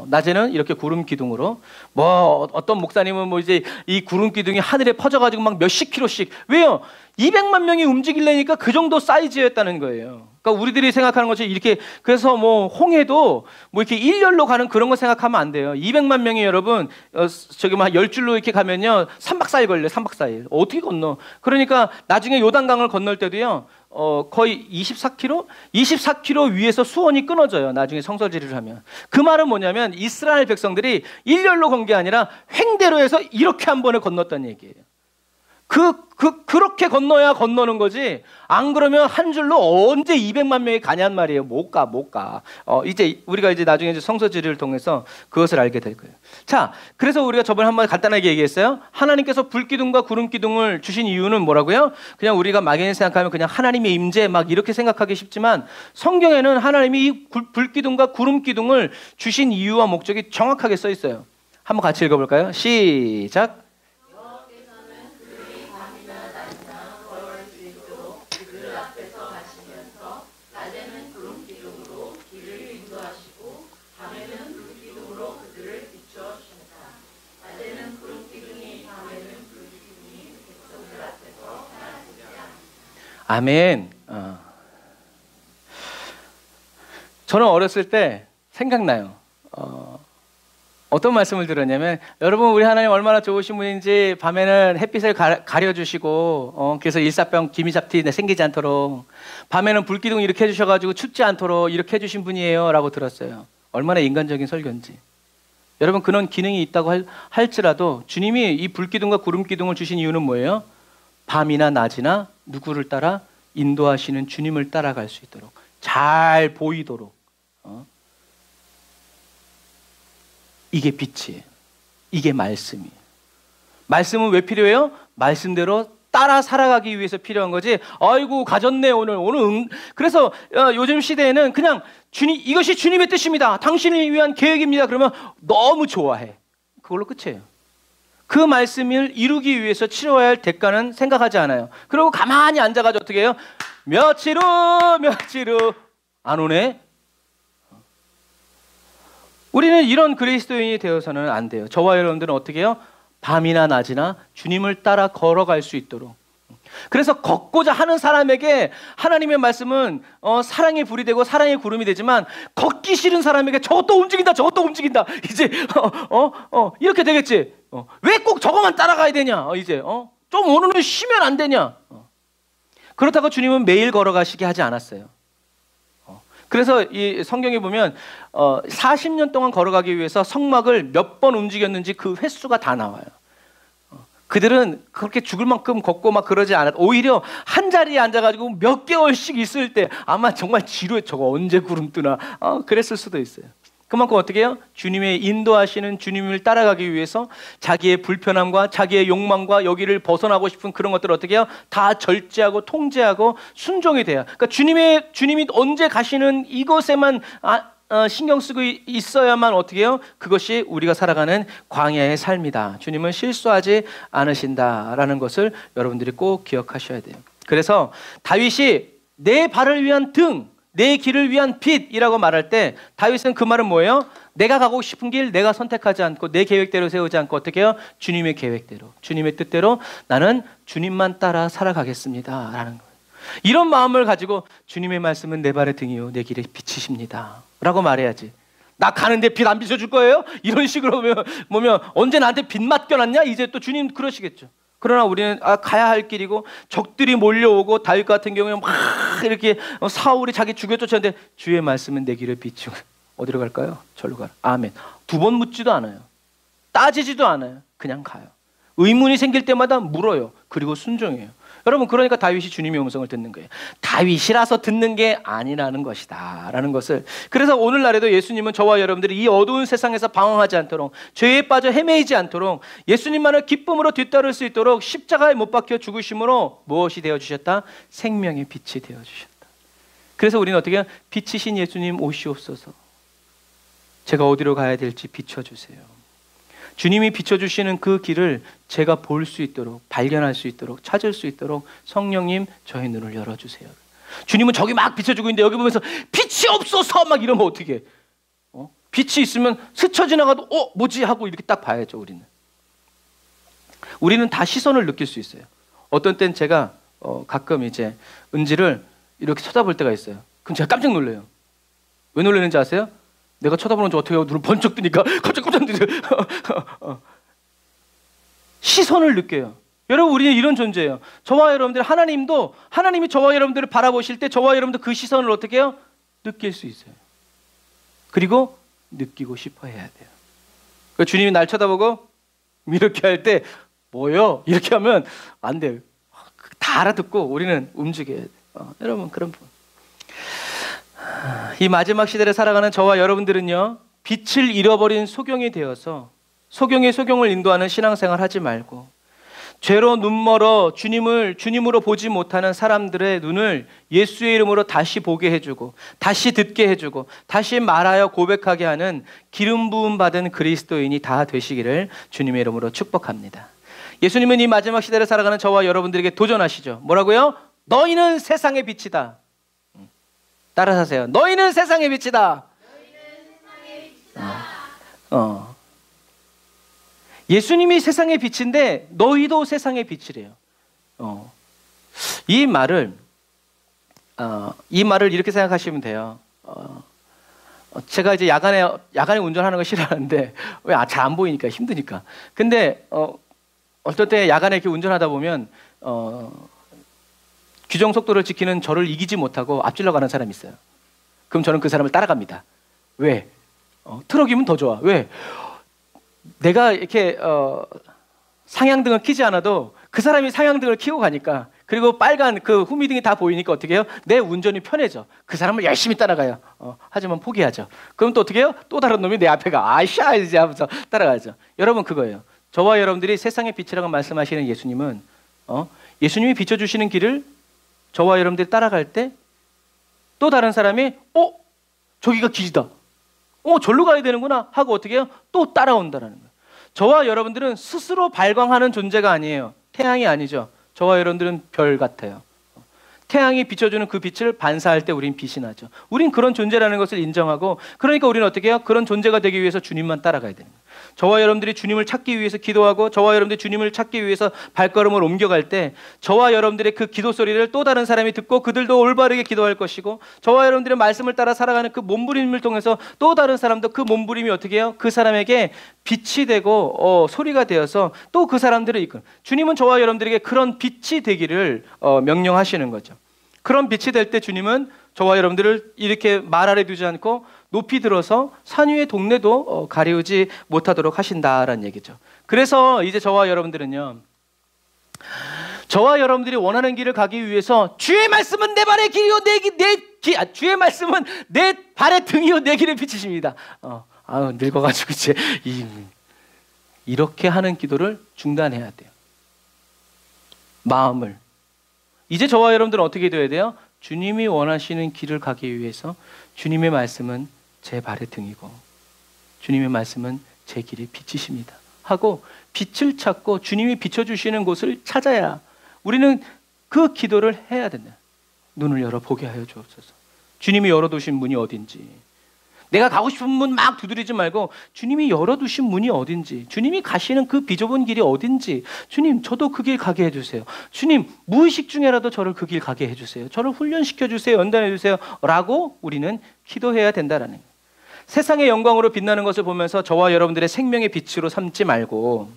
낮에는 이렇게 구름기둥으로. 뭐 어떤 목사님은 뭐 이제 이 구름기둥이 하늘에 퍼져가지고 막 몇십 킬로씩. 왜요? 200만 명이 움직이려니까 그 정도 사이즈였다는 거예요. 그러니까 우리들이 생각하는 것처럼 이렇게, 그래서 뭐 홍해도 뭐 이렇게 일렬로 가는 그런 거 생각하면 안 돼요. 200만 명이 여러분 저기 막 10줄로 이렇게 가면요 3박 4일 걸려요. 3박 4일 어떻게 건너? 그러니까 나중에 요단강을 건널 때도요 거의 24km 위에서 수원이 끊어져요. 나중에 성서지리를 하면. 그 말은 뭐냐면 이스라엘 백성들이 일렬로 건 게 아니라 횡대로 해서 이렇게 한 번에 건넜다는 얘기예요. 그렇게 건너야 건너는 거지. 안 그러면 한 줄로 언제 200만 명이 가냔 말이에요. 못 가. 이제 우리가 이제 나중에 이제 성서지리를 통해서 그것을 알게 될 거예요. 자, 그래서 우리가 저번에 한번 간단하게 얘기했어요. 하나님께서 불기둥과 구름기둥을 주신 이유는 뭐라고요? 그냥 우리가 막연히 생각하면 그냥 하나님의 임재 막 이렇게 생각하기 쉽지만, 성경에는 하나님이 이 불기둥과 구름기둥을 주신 이유와 목적이 정확하게 써 있어요. 한번 같이 읽어볼까요? 시작. 아멘. 저는 어렸을 때 생각나요. 어떤 말씀을 들었냐면, 여러분 우리 하나님 얼마나 좋으신 분인지, 밤에는 햇빛을 가려주시고 그래서 일사병 기미잡티 생기지 않도록, 밤에는 불기둥 이렇게 해주셔가지고 춥지 않도록 이렇게 해주신 분이에요 라고 들었어요. 얼마나 인간적인 설교인지. 여러분 그런 기능이 있다고 할지라도 주님이 이 불기둥과 구름기둥을 주신 이유는 뭐예요? 밤이나 낮이나 누구를 따라? 인도하시는 주님을 따라갈 수 있도록, 잘 보이도록. 이게 빛이에요. 이게 말씀이에요. 말씀은 왜 필요해요? 말씀대로 따라 살아가기 위해서 필요한 거지. 아이고 가졌네 오늘. 그래서 요즘 시대에는 그냥 이것이 주님의 뜻입니다, 당신을 위한 계획입니다, 그러면 너무 좋아해. 그걸로 끝이에요. 그 말씀을 이루기 위해서 치러야 할 대가는 생각하지 않아요. 그리고 가만히 앉아가지고 어떻게 해요? 며칠 후 안 오네. 우리는 이런 그리스도인이 되어서는 안 돼요. 저와 여러분들은 어떻게 해요? 밤이나 낮이나 주님을 따라 걸어갈 수 있도록. 그래서 걷고자 하는 사람에게 하나님의 말씀은 사랑의 불이 되고 사랑의 구름이 되지만, 걷기 싫은 사람에게 저것도 움직인다 이제 이렇게 되겠지. 왜 꼭 저것만 따라가야 되냐? 이제 좀 오늘은 쉬면 안 되냐? 그렇다고 주님은 매일 걸어가시게 하지 않았어요. 그래서 이 성경에 보면 40년 동안 걸어가기 위해서 성막을 몇 번 움직였는지 그 횟수가 다 나와요. 그들은 그렇게 죽을 만큼 걷고 막 그러지 않았. 오히려 한 자리에 앉아가지고 몇 개월씩 있을 때 아마 정말 지루해. 저거 언제 구름 뜨나 그랬을 수도 있어요. 그만큼 어떻게 해요? 주님의 인도하시는 주님을 따라가기 위해서 자기의 불편함과 자기의 욕망과 여기를 벗어나고 싶은 그런 것들을 어떻게 해요? 다 절제하고 통제하고 순종이 돼요. 그러니까 주님이 언제 가시는 이것에만 신경 쓰고 있어야만 어떻게 해요? 그것이 우리가 살아가는 광야의 삶이다. 주님은 실수하지 않으신다라는 것을 여러분들이 꼭 기억하셔야 돼요. 그래서 다윗이 내 발을 위한 등, 내 길을 위한 빛이라고 말할 때 다윗은 그 말은 뭐예요? 내가 가고 싶은 길 내가 선택하지 않고 내 계획대로 세우지 않고 어떻게 해요? 주님의 계획대로, 주님의 뜻대로 나는 주님만 따라 살아가겠습니다 라는 거예요. 이런 마음을 가지고 주님의 말씀은 내 발의 등이요 내 길의 빛이십니다 라고 말해야지. 나 가는데 빛 안 비춰줄 거예요? 이런 식으로 보면 언제 나한테 빛 맡겨놨냐? 이제 또 주님 그러시겠죠. 그러나 우리는 가야 할 길이고 적들이 몰려오고, 다윗 같은 경우에 막 이렇게 사울이 자기 죽여 쫓았는데 주의 말씀은 내 길을 비추고 어디로 갈까요? 절로 가라. 아멘. 두 번 묻지도 않아요. 따지지도 않아요. 그냥 가요. 의문이 생길 때마다 물어요. 그리고 순종해요. 여러분, 그러니까 다윗이 주님의 음성을 듣는 거예요. 다윗이라서 듣는 게 아니라는 것이다 라는 것을. 그래서 오늘날에도 예수님은 저와 여러분들이 이 어두운 세상에서 방황하지 않도록, 죄에 빠져 헤매이지 않도록, 예수님만을 기쁨으로 뒤따를 수 있도록 십자가에 못 박혀 죽으심으로 무엇이 되어주셨다? 생명의 빛이 되어주셨다. 그래서 우리는 어떻게 해요? 빛이신 예수님 오시옵소서. 제가 어디로 가야 될지 비춰주세요. 주님이 비춰주시는 그 길을 제가 볼 수 있도록, 발견할 수 있도록, 찾을 수 있도록 성령님 저의 눈을 열어주세요. 주님은 저기 막 비춰주고 있는데 여기 보면서 빛이 없어서 막 이러면 어떻게 해? 빛이 있으면 스쳐 지나가도 뭐지 하고 이렇게 딱 봐야죠. 우리는 다 시선을 느낄 수 있어요. 어떤 땐 제가 가끔 이제 은지를 이렇게 쳐다볼 때가 있어요. 그럼 제가 깜짝 놀라요. 왜 놀라는지 아세요? 내가 쳐다보는 줄 어떻게 하고 눈을 번쩍 뜨니까 깜짝 놀라요. 시선을 느껴요. 여러분, 우리는 이런 존재예요. 저와 여러분들, 하나님이 저와 여러분들을 바라보실 때 저와 여러분들 그 시선을 어떻게 해요? 느낄 수 있어요. 그리고 느끼고 싶어 해야 돼요. 그러니까 주님이 날 쳐다보고 이렇게 할 때 뭐요? 이렇게 하면 안 돼요. 다 알아듣고 우리는 움직여야 돼요. 여러분, 그런 분. 이 마지막 시대를 살아가는 저와 여러분들은요, 빛을 잃어버린 소경이 되어서 소경을 인도하는 신앙생활 하지 말고, 죄로 눈멀어 주님으로 보지 못하는 사람들의 눈을 예수의 이름으로 다시 보게 해주고, 다시 듣게 해주고, 다시 말하여 고백하게 하는 기름 부음 받은 그리스도인이 다 되시기를 주님의 이름으로 축복합니다. 예수님은 이 마지막 시대를 살아가는 저와 여러분들에게 도전하시죠. 뭐라고요? 너희는 세상의 빛이다. 따라서 하세요. 너희는 세상의 빛이다. 예수님이 세상의 빛인데 너희도 세상의 빛이래요. 이 말을 이렇게 생각하시면 돼요. 제가 이제 야간에 운전하는 거 싫어하는데 왜 잘 안 보이니까 힘드니까. 근데 어떨 때 야간에 이렇게 운전하다 보면 규정 속도를 지키는 저를 이기지 못하고 앞질러 가는 사람이 있어요. 그럼 저는 그 사람을 따라갑니다. 왜? 트럭이면 더 좋아. 왜? 내가 이렇게 상향등을 켜지 않아도 그 사람이 상향등을 켜고 가니까, 그리고 빨간 그 후미등이 다 보이니까 어떻게 해요? 내 운전이 편해져. 그 사람을 열심히 따라가요. 하지만 포기하죠. 그럼 또 어떻게 해요? 또 다른 놈이 내 앞에 가. 아이샤 이제 하면서 따라가죠. 여러분, 그거예요. 저와 여러분들이 세상의 빛이라고 말씀하시는 예수님은 예수님이 비춰주시는 길을 저와 여러분들이 따라갈 때 또 다른 사람이 저기가 길이다. 절로 가야 되는구나 하고 어떻게 해요? 또 따라온다라는 거예요. 저와 여러분들은 스스로 발광하는 존재가 아니에요. 태양이 아니죠. 저와 여러분들은 별 같아요. 태양이 비춰주는 그 빛을 반사할 때 우린 빛이 나죠. 우린 그런 존재라는 것을 인정하고, 그러니까 우리는 어떻게 해요? 그런 존재가 되기 위해서 주님만 따라가야 되는 거예요. 저와 여러분들이 주님을 찾기 위해서 기도하고, 저와 여러분들이 주님을 찾기 위해서 발걸음을 옮겨갈 때 저와 여러분들의 그 기도 소리를 또 다른 사람이 듣고 그들도 올바르게 기도할 것이고, 저와 여러분들의 말씀을 따라 살아가는 그 몸부림을 통해서 또 다른 사람도 그 몸부림이 어떻게 해요? 그 사람에게 빛이 되고 소리가 되어서 또 그 사람들을 이끌어. 주님은 저와 여러분들에게 그런 빛이 되기를 명령하시는 거죠. 그런 빛이 될 때 주님은 저와 여러분들을 이렇게 말 아래 두지 않고 높이 들어서 산 위의 동네도 가리우지 못하도록 하신다라는 얘기죠. 그래서 이제 저와 여러분들은요, 저와 여러분들이 원하는 길을 가기 위해서 주의 말씀은 내 발의 길이요 주의 말씀은 내 발의 등이요 내 길을 비추십니다. 늙어가지고 이제 이렇게 하는 기도를 중단해야 돼요. 마음을. 이제 저와 여러분들은 어떻게 되어야 돼요? 주님이 원하시는 길을 가기 위해서 주님의 말씀은 제 발의 등이고 주님의 말씀은 제 길의 빛이십니다 하고 빛을 찾고 주님이 비춰주시는 곳을 찾아야 우리는 그 기도를 해야 된다. 눈을 열어 보게 하여 주옵소서. 주님이 열어두신 문이 어딘지, 내가 가고 싶은 문 막 두드리지 말고 주님이 열어두신 문이 어딘지, 주님이 가시는 그 비좁은 길이 어딘지, 주님 저도 그 길 가게 해주세요. 주님 무의식 중에라도 저를 그 길 가게 해주세요. 저를 훈련시켜주세요. 연단해주세요. 라고 우리는 기도해야 된다라는 거예요. 세상의 영광으로 빛나는 것을 보면서 저와 여러분들의 생명의 빛으로 삼지 말고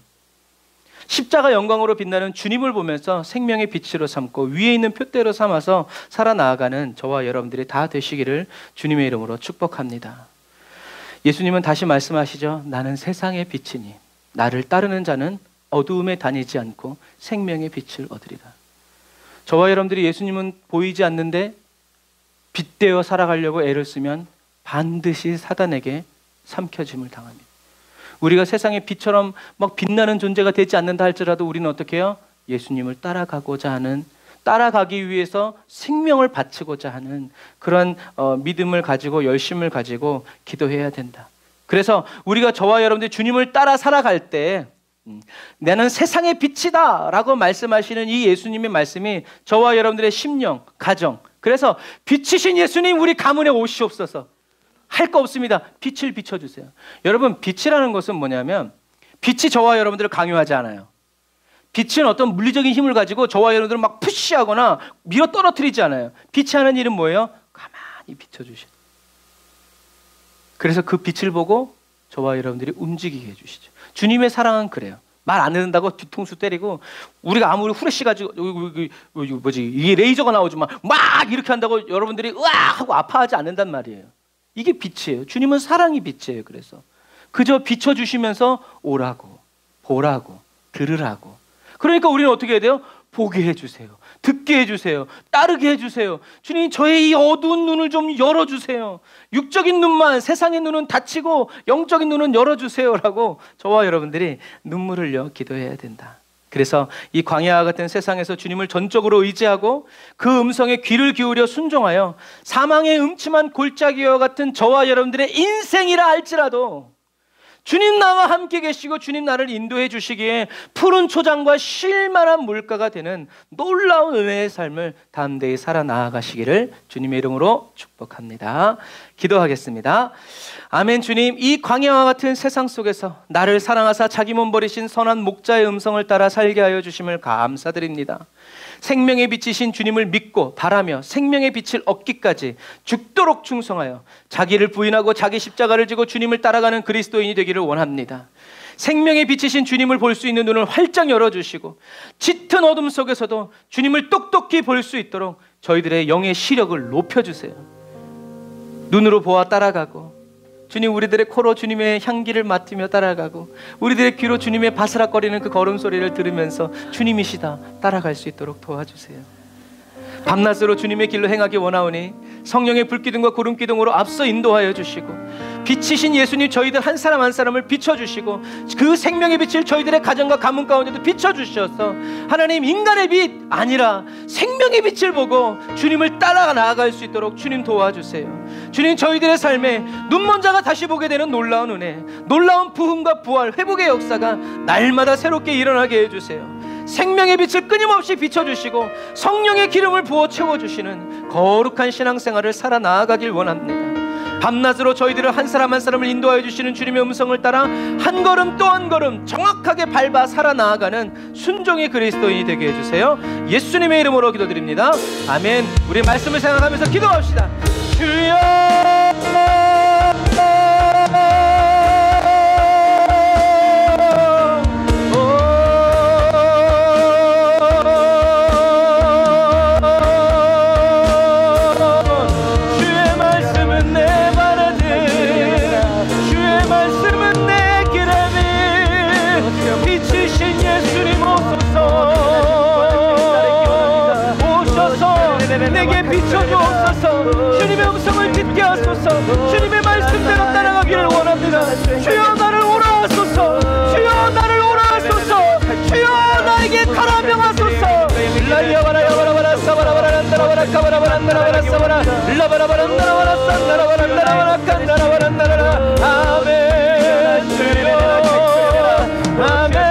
십자가 영광으로 빛나는 주님을 보면서 생명의 빛으로 삼고 위에 있는 표대로 삼아서 살아나가는 저와 여러분들이 다 되시기를 주님의 이름으로 축복합니다. 예수님은 다시 말씀하시죠. 나는 세상의 빛이니 나를 따르는 자는 어두움에 다니지 않고 생명의 빛을 얻으리라. 저와 여러분들이 예수님은 보이지 않는데 빛되어 살아가려고 애를 쓰면 반드시 사단에게 삼켜짐을 당합니다. 우리가 세상의 빛처럼 막 빛나는 존재가 되지 않는다 할지라도 우리는 어떻게 해요? 예수님을 따라가고자 하는, 따라가기 위해서 생명을 바치고자 하는 그런 믿음을 가지고 열심을 가지고 기도해야 된다. 그래서 우리가 저와 여러분들이 주님을 따라 살아갈 때 나는 세상의 빛이다 라고 말씀하시는 이 예수님의 말씀이 저와 여러분들의 심령, 가정, 그래서 빛이신 예수님 우리 가문에 오시옵소서. 할 거 없습니다. 빛을 비춰주세요. 여러분, 빛이라는 것은 뭐냐면 빛이 저와 여러분들을 강요하지 않아요. 빛은 어떤 물리적인 힘을 가지고 저와 여러분들을 막 푸시하거나 밀어 떨어뜨리지 않아요. 빛이 하는 일은 뭐예요? 가만히 비춰주시죠. 그래서 그 빛을 보고 저와 여러분들이 움직이게 해주시죠. 주님의 사랑은 그래요. 말 안 듣는다고 뒤통수 때리고 우리가 아무리 후레쉬 가지고 이게 레이저가 나오지만 막 이렇게 한다고 여러분들이 으악 하고 아파하지 않는단 말이에요. 이게 빛이에요. 주님은 사랑이 빛이에요. 그래서 그저 비춰주시면서 오라고, 보라고, 들으라고. 그러니까 우리는 어떻게 해야 돼요? 보게 해주세요. 듣게 해주세요. 따르게 해주세요. 주님, 저의 이 어두운 눈을 좀 열어주세요. 육적인 눈만, 세상의 눈은 닫히고 영적인 눈은 열어주세요라고 저와 여러분들이 눈물을 흘려 기도해야 된다. 그래서 이 광야와 같은 세상에서 주님을 전적으로 의지하고 그 음성에 귀를 기울여 순종하여 사망의 음침한 골짜기와 같은 저와 여러분들의 인생이라 할지라도 주님 나와 함께 계시고 주님 나를 인도해 주시기에 푸른 초장과 쉴만한 물가가 되는 놀라운 은혜의 삶을 담대히 살아나가시기를 주님의 이름으로 축복합니다. 기도하겠습니다. 아멘. 주님, 이 광야와 같은 세상 속에서 나를 사랑하사 자기 몸 버리신 선한 목자의 음성을 따라 살게 하여 주심을 감사드립니다. 생명의 빛이신 주님을 믿고 바라며 생명의 빛을 얻기까지 죽도록 충성하여 자기를 부인하고 자기 십자가를 지고 주님을 따라가는 그리스도인이 되기를 원합니다. 생명의 빛이신 주님을 볼 수 있는 눈을 활짝 열어주시고 짙은 어둠 속에서도 주님을 똑똑히 볼 수 있도록 저희들의 영의 시력을 높여주세요. 눈으로 보아 따라가고 주님, 우리들의 코로 주님의 향기를 맡으며 따라가고 우리들의 귀로 주님의 바스락거리는 그 걸음소리를 들으면서 주님이시다 따라갈 수 있도록 도와주세요. 밤낮으로 주님의 길로 행하기 원하오니 성령의 불기둥과 구름기둥으로 앞서 인도하여 주시고 빛이신 예수님, 저희들 한 사람 한 사람을 비춰주시고 그 생명의 빛을 저희들의 가정과 가문 가운데도 비춰주셔서 하나님, 인간의 빛 아니라 생명의 빛을 보고 주님을 따라 나아갈 수 있도록 주님 도와주세요. 주님, 저희들의 삶에 눈먼 자가 다시 보게 되는 놀라운 은혜, 놀라운 부흥과 부활, 회복의 역사가 날마다 새롭게 일어나게 해주세요. 생명의 빛을 끊임없이 비춰주시고 성령의 기름을 부어 채워주시는 거룩한 신앙생활을 살아나가길 원합니다. 밤낮으로 저희들을 한 사람 한 사람을 인도하여 주시는 주님의 음성을 따라 한 걸음 또 한 걸음 정확하게 밟아 살아나가는 순종의 그리스도인이 되게 해주세요. 예수님의 이름으로 기도드립니다. 아멘. 우리 말씀을 생각하면서 기도합시다. 주여 내게 비춰주옵소서. 주님의 음성을 듣게 하소서. 주님의 말씀대로 따라가기를 원합니다. 주여 나를 오라 하소서. 주여 나를 오라 하소서. 주여 나에게 가라 명하소서. 라이야바라야바라바라 사바라바라 나라바라 카바라바라 나라바라 사바라 라바라바라 나라바라 산나라바라 나라바라 칸나라바라 나라라. 아멘. 주여 아멘.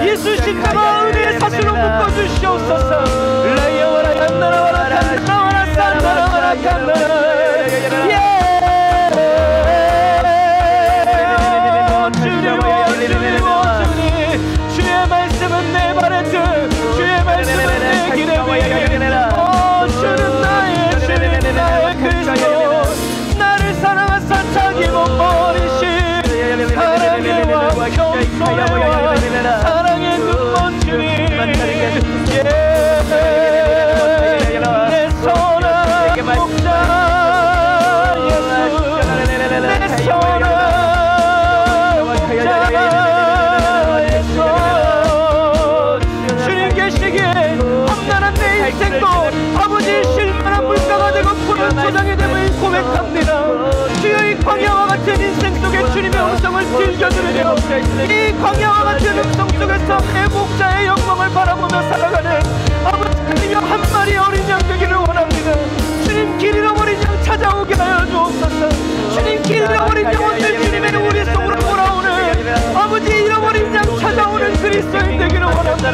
예수 십자가 은혜의 사슬로 묶어주시옵소서. 인생도 아버지 실만한 물가가 되고 푸른 초장이 됨을 고백합니다. 주여 이 광야와 같은 인생 속에 주님의 음성을 즐겨 들으며 이 광야와 같은 음성 속에서 내 목자의 영광을 바라보며 살아가는 아버지 하나님여 한 마리 어린 양 되기를 원합니다. 주님 길 잃어버린 양 찾아오게 하여 주옵소서. 주님 길 잃어버린 영혼들 주님의 우리 속으로 돌아오는 아버지 잃어버린 양 찾아오는 그리스도인 되기를 원합니다.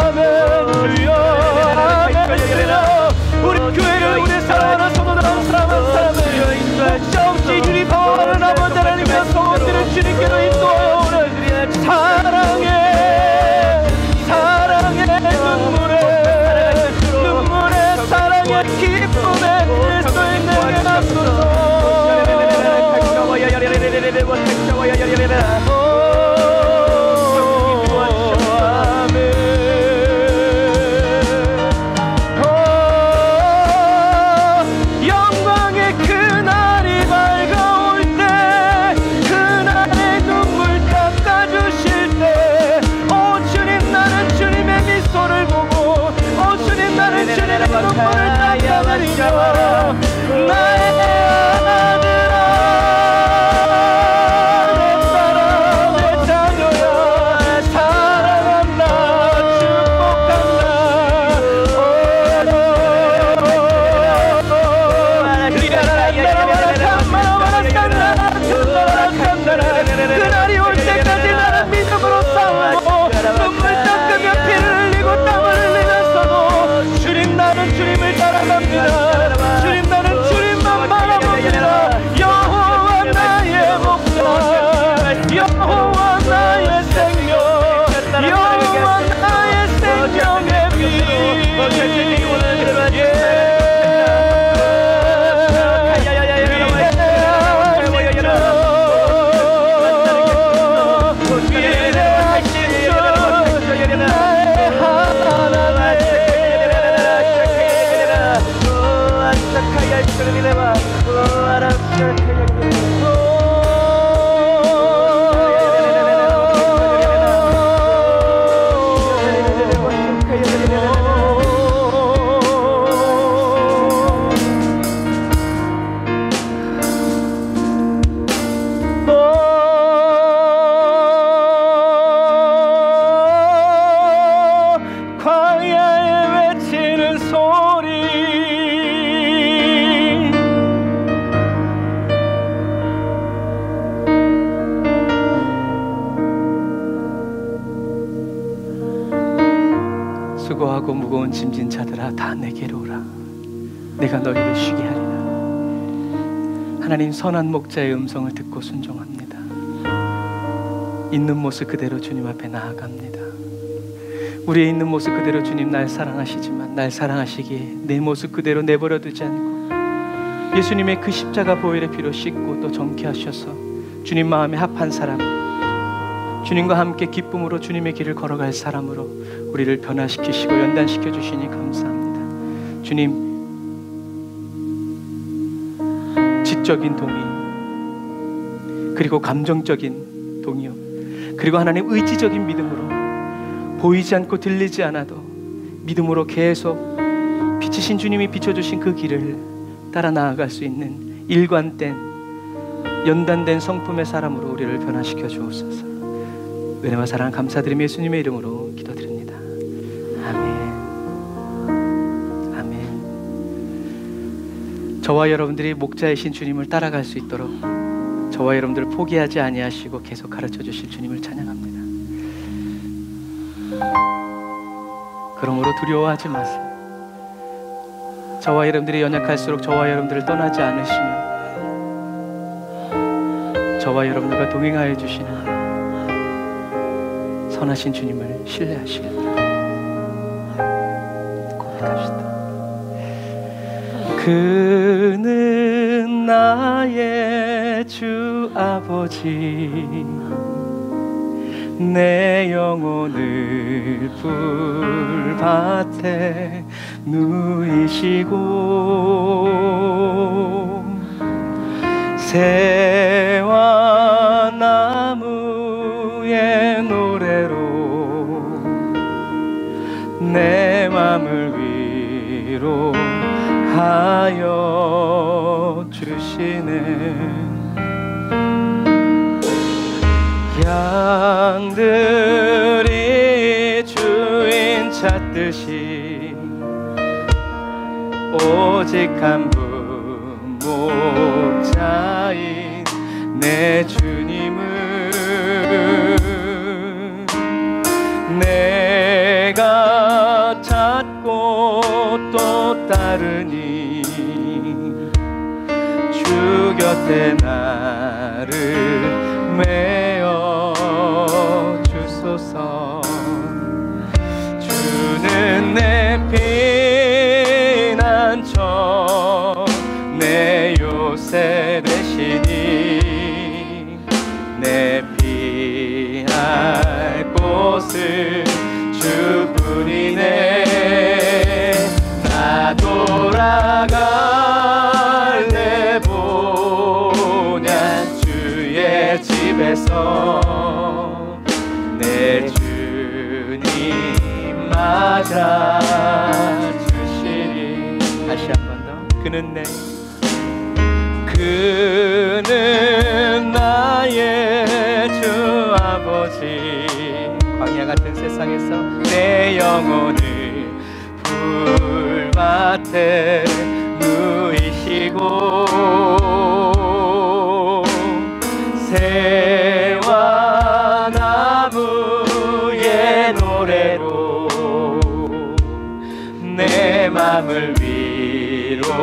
아멘. 주여 아멘. 주여 우리 교회를 우리 사랑하는 성도들하고 사랑하는 사람을 목자 없이 유리파하는 아버지 하나님의 성원들을 주님께로 인도하여 오는 사랑의 눈물의 사랑의 기쁨의 그리스도인 되게 하소서. 영광의 그날이 밝아올 때 그날의 눈물 닦아주실 때 오 주님 나는 주님의 미소를 보고 오 주님 나는 주님의 눈물을 닦아드리며 나의 아들아 그날이 올 때까지 나는 믿음으로 싸우고 눈물 닦으며 피를 흘리고 땀을 흘리면서도 주님 나는 주님을 따라갑니다. 주님 나는 주님만 바라봅니다. 여호와 나의 목자 여호와 나의 생명 여호와 나의 생명의 빛 광야에 외치는 소리 수고하고 무거운 짐진 자들아 다 내게로 오라. 내가 너희를 쉬게 하리라. 하나님 선한 목자의 음성을 듣고 순종합니다. 있는 모습 그대로 주님 앞에 나아갑니다. 우리의 있는 모습 그대로 주님 날 사랑하시지만 날 사랑하시기에 내 모습 그대로 내버려 두지 않고 예수님의 그 십자가 보혈의 피로 씻고 또 정케하셔서 주님 마음에 합한 사람, 주님과 함께 기쁨으로 주님의 길을 걸어갈 사람으로 우리를 변화시키시고 연단시켜 주시니 감사합니다. 주님 지적인 동의 그리고 감정적인 동의요 그리고 하나님 의지적인 믿음으로 보이지 않고 들리지 않아도 믿음으로 계속 빛이신 주님이 비춰주신 그 길을 따라 나아갈 수 있는 일관된 연단된 성품의 사람으로 우리를 변화시켜 주옵소서. 은혜와 사랑 감사드리며 예수님의 이름으로 기도드립니다. 아멘. 아멘. 저와 여러분들이 목자이신 주님을 따라갈 수 있도록 저와 여러분들을 포기하지 아니하시고 계속 가르쳐 주실 주님을 찬양합니다. 그러므로 두려워하지 마세요. 저와 여러분들이 연약할수록 저와 여러분들을 떠나지 않으시며 저와 여러분들과 동행하여 주시는 선하신 주님을 신뢰하시길 고백합시다. 그는 나의 주 아버지 내 영혼을 풀밭에 누이시고 새와 나무의 노래로 내 맘 맘을 위로하여 주시네. 양들이 주인 찾듯이 오직 한 분 목자인 내 주님을 내가 찾고 또 따르니 주 곁에 나를 메어 주소서. 주는 내 피난처 내 요새 되시니 내 피할 곳은 주뿐이네. 나 돌아갈래 보냐 주의 집에서 내 주님 맞아 주시리. 다시 한 번 더. 그는 나의 주 아버지. 광야 같은 세상에서 내 영혼을 불밭에 누이시고 새와 나무의 노래로 내 맘을 위로하여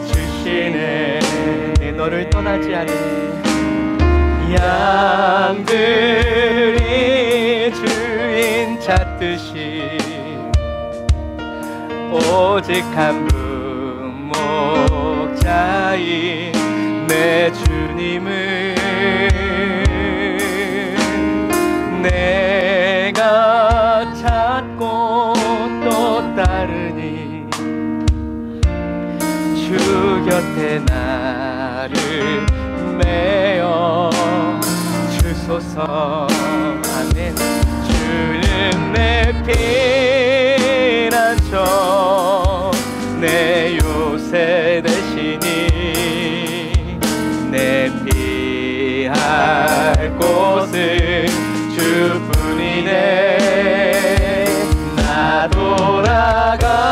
주시네. 너를 떠나지 않으니 양들이 주인 찾듯이 오직 한 분 목자인 내 주님을 내가 찾고 또 따르니 주 곁에 나를 메어 주소서. 아멘. 주는 내 피난처 내 요새 되시니 내 피할 곳은 주뿐이네. 나 돌아갈래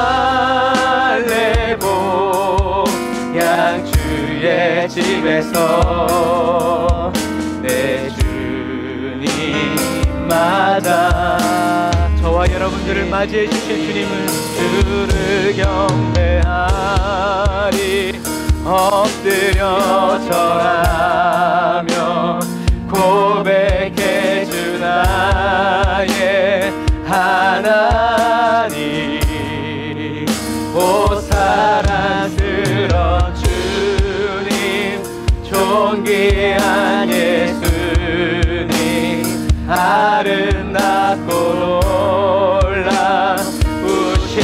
고향 주의 집에서 내 주님 맞아. 저와 여러분들을 맞이해 주신 주님을 주를 경배하리. 엎드려 절하며 고백해 주 나의 하나님. 오 사랑스러운 주님 존귀한 예수님 아름답고 놀라우신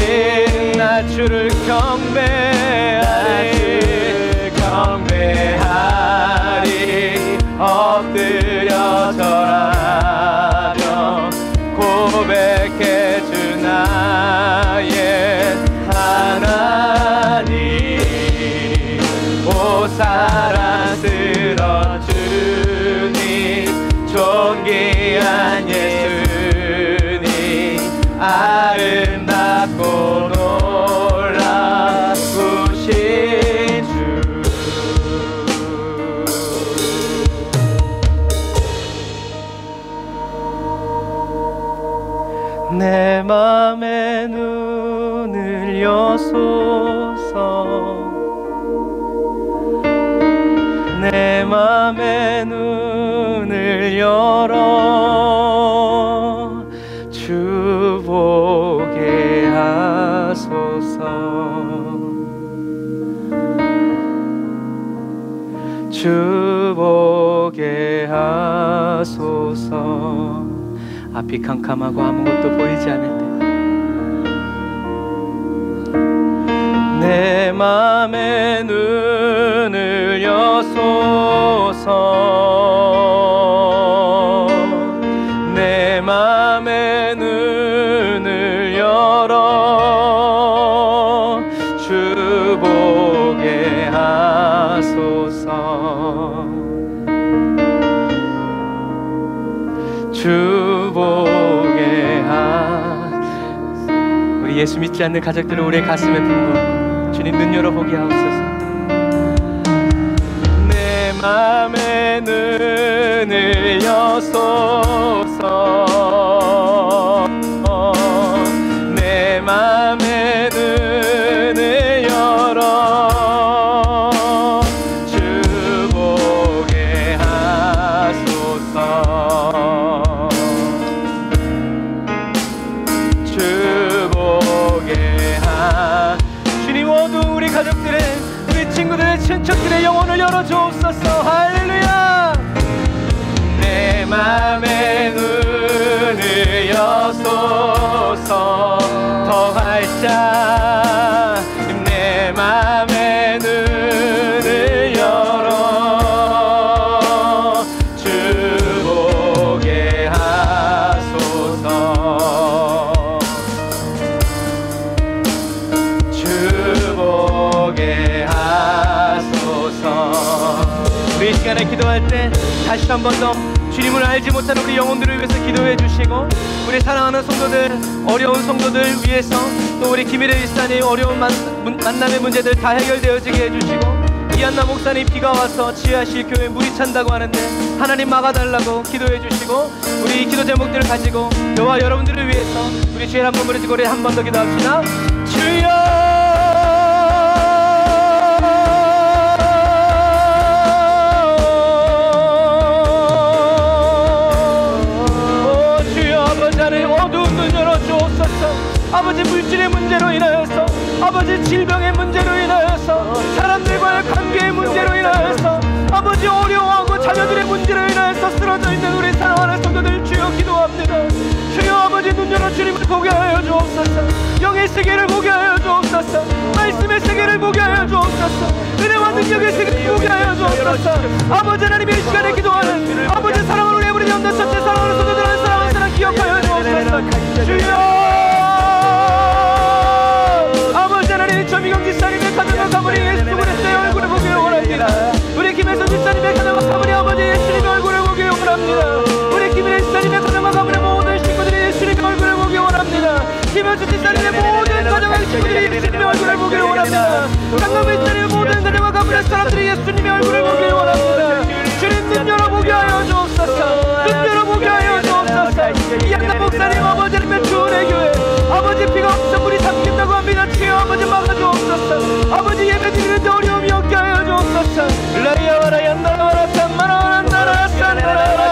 나 주를 경배하리. 엎드려 절하며 고백해 주 나의 하나님. 오 사랑스러운 주님 존귀한 예수님 아름답고 놀라우신 주. 내 맘에 눈을 여소서. 내 맘에 눈을 열어 주 보게 하소서. 주 보게 하소서. 앞이 캄캄하고 아무것도 보이지 않을 때 내 맘에 눈을 여소서. 내 맘에 눈을 우리 예수 믿지 않는 가족들을 우리의 가슴에 품고 주님 눈 열어보게 하옵소서. 내 맘에 눈을 여소서. 내 맘에 눈을 열어 주 보게 하소서. 주 보게 하. 주님 모두 우리 가족들의, 우리 친구들의, 친척들의 영혼을 열어주옵소서. 할렐루야. 내 맘에 눈을 여소서. 더 활짝 내 맘에 눈을 열어 주 보게 하소서. 주 보게 하소서. 우리 이 시간에 기도할 때 다시 한 번 더 주님을 알지 못하는 우리 영혼들을 위해서 기도해 주시고, 우리 사랑하는 성도들, 어려운 성도들 위해서, 또 우리 김일의 일산이 어려운 만남의 문제들 다 해결되어지게 해주시고, 이한나 목사님 비가 와서 지하실 교회 물이 찬다고 하는데 하나님 막아달라고 기도해 주시고, 우리 기도 제목들을 가지고 저와 여러분들을 위해서 우리 주의 한번 부르짖고 우리 한 번 더 기도합시다. 주여 아버지 물질의 문제로 인하여서, 아버지 질병의 문제로 인하여서, 사람들과의 관계의 문제로 인하여서, 아버지 어려워하고 자녀들의 문제로 인하여서 쓰러져 있는 우리 사랑하는 성도들 주여 기도합니다. 주여 아버지 눈 열어 주님을 보게 하여 주옵소서. 영의 세계를 보게 하여 주옵소서. 말씀의 세계를 보게 하여 주옵소서. 은혜와 능력의 세계를 보게 하여 주옵소서. 아버지 하나님의 이 시간에 기도하는 아버지 사랑을 우리 우리 연단 전체 사랑하는 성도들을 사랑하는 사랑 기억하여 주옵소서. 주여 전미경 지사님의 가정과 가문이 예수 그리스도의 얼굴을 보기를 원합니다. 우리 김혜선 지사님의 가정과 가문이 아버지 예수님의 얼굴을 보기를 원합니다. 우리 김일혜 지사님의 가정과 가문의 모든 식구들이 예수님의 얼굴을 보기를 원합니다. 김혜수 지사님의 모든 가정과 식구들이 예수님의 얼굴을 보기를 원합니다. 장남의 지사님의 모든 가정과 가문의 사람들이 예수님의 얼굴을 보기를 원합니다. 주님 눈 열어보게 하여 주옵소서. 눈 열어보게 하여 주옵소서. 이한나 목사님 아버지 하나님의 주은혜 교회 아버지 비가 없어 물이 잠긴다고 합니다. 주여 아버지 막아주옵소서. 아버지 예배드리는데 어려움이 없게 하여 주옵소서. 라이아와라야 나라와라 산마라와라 나라라 산마라라.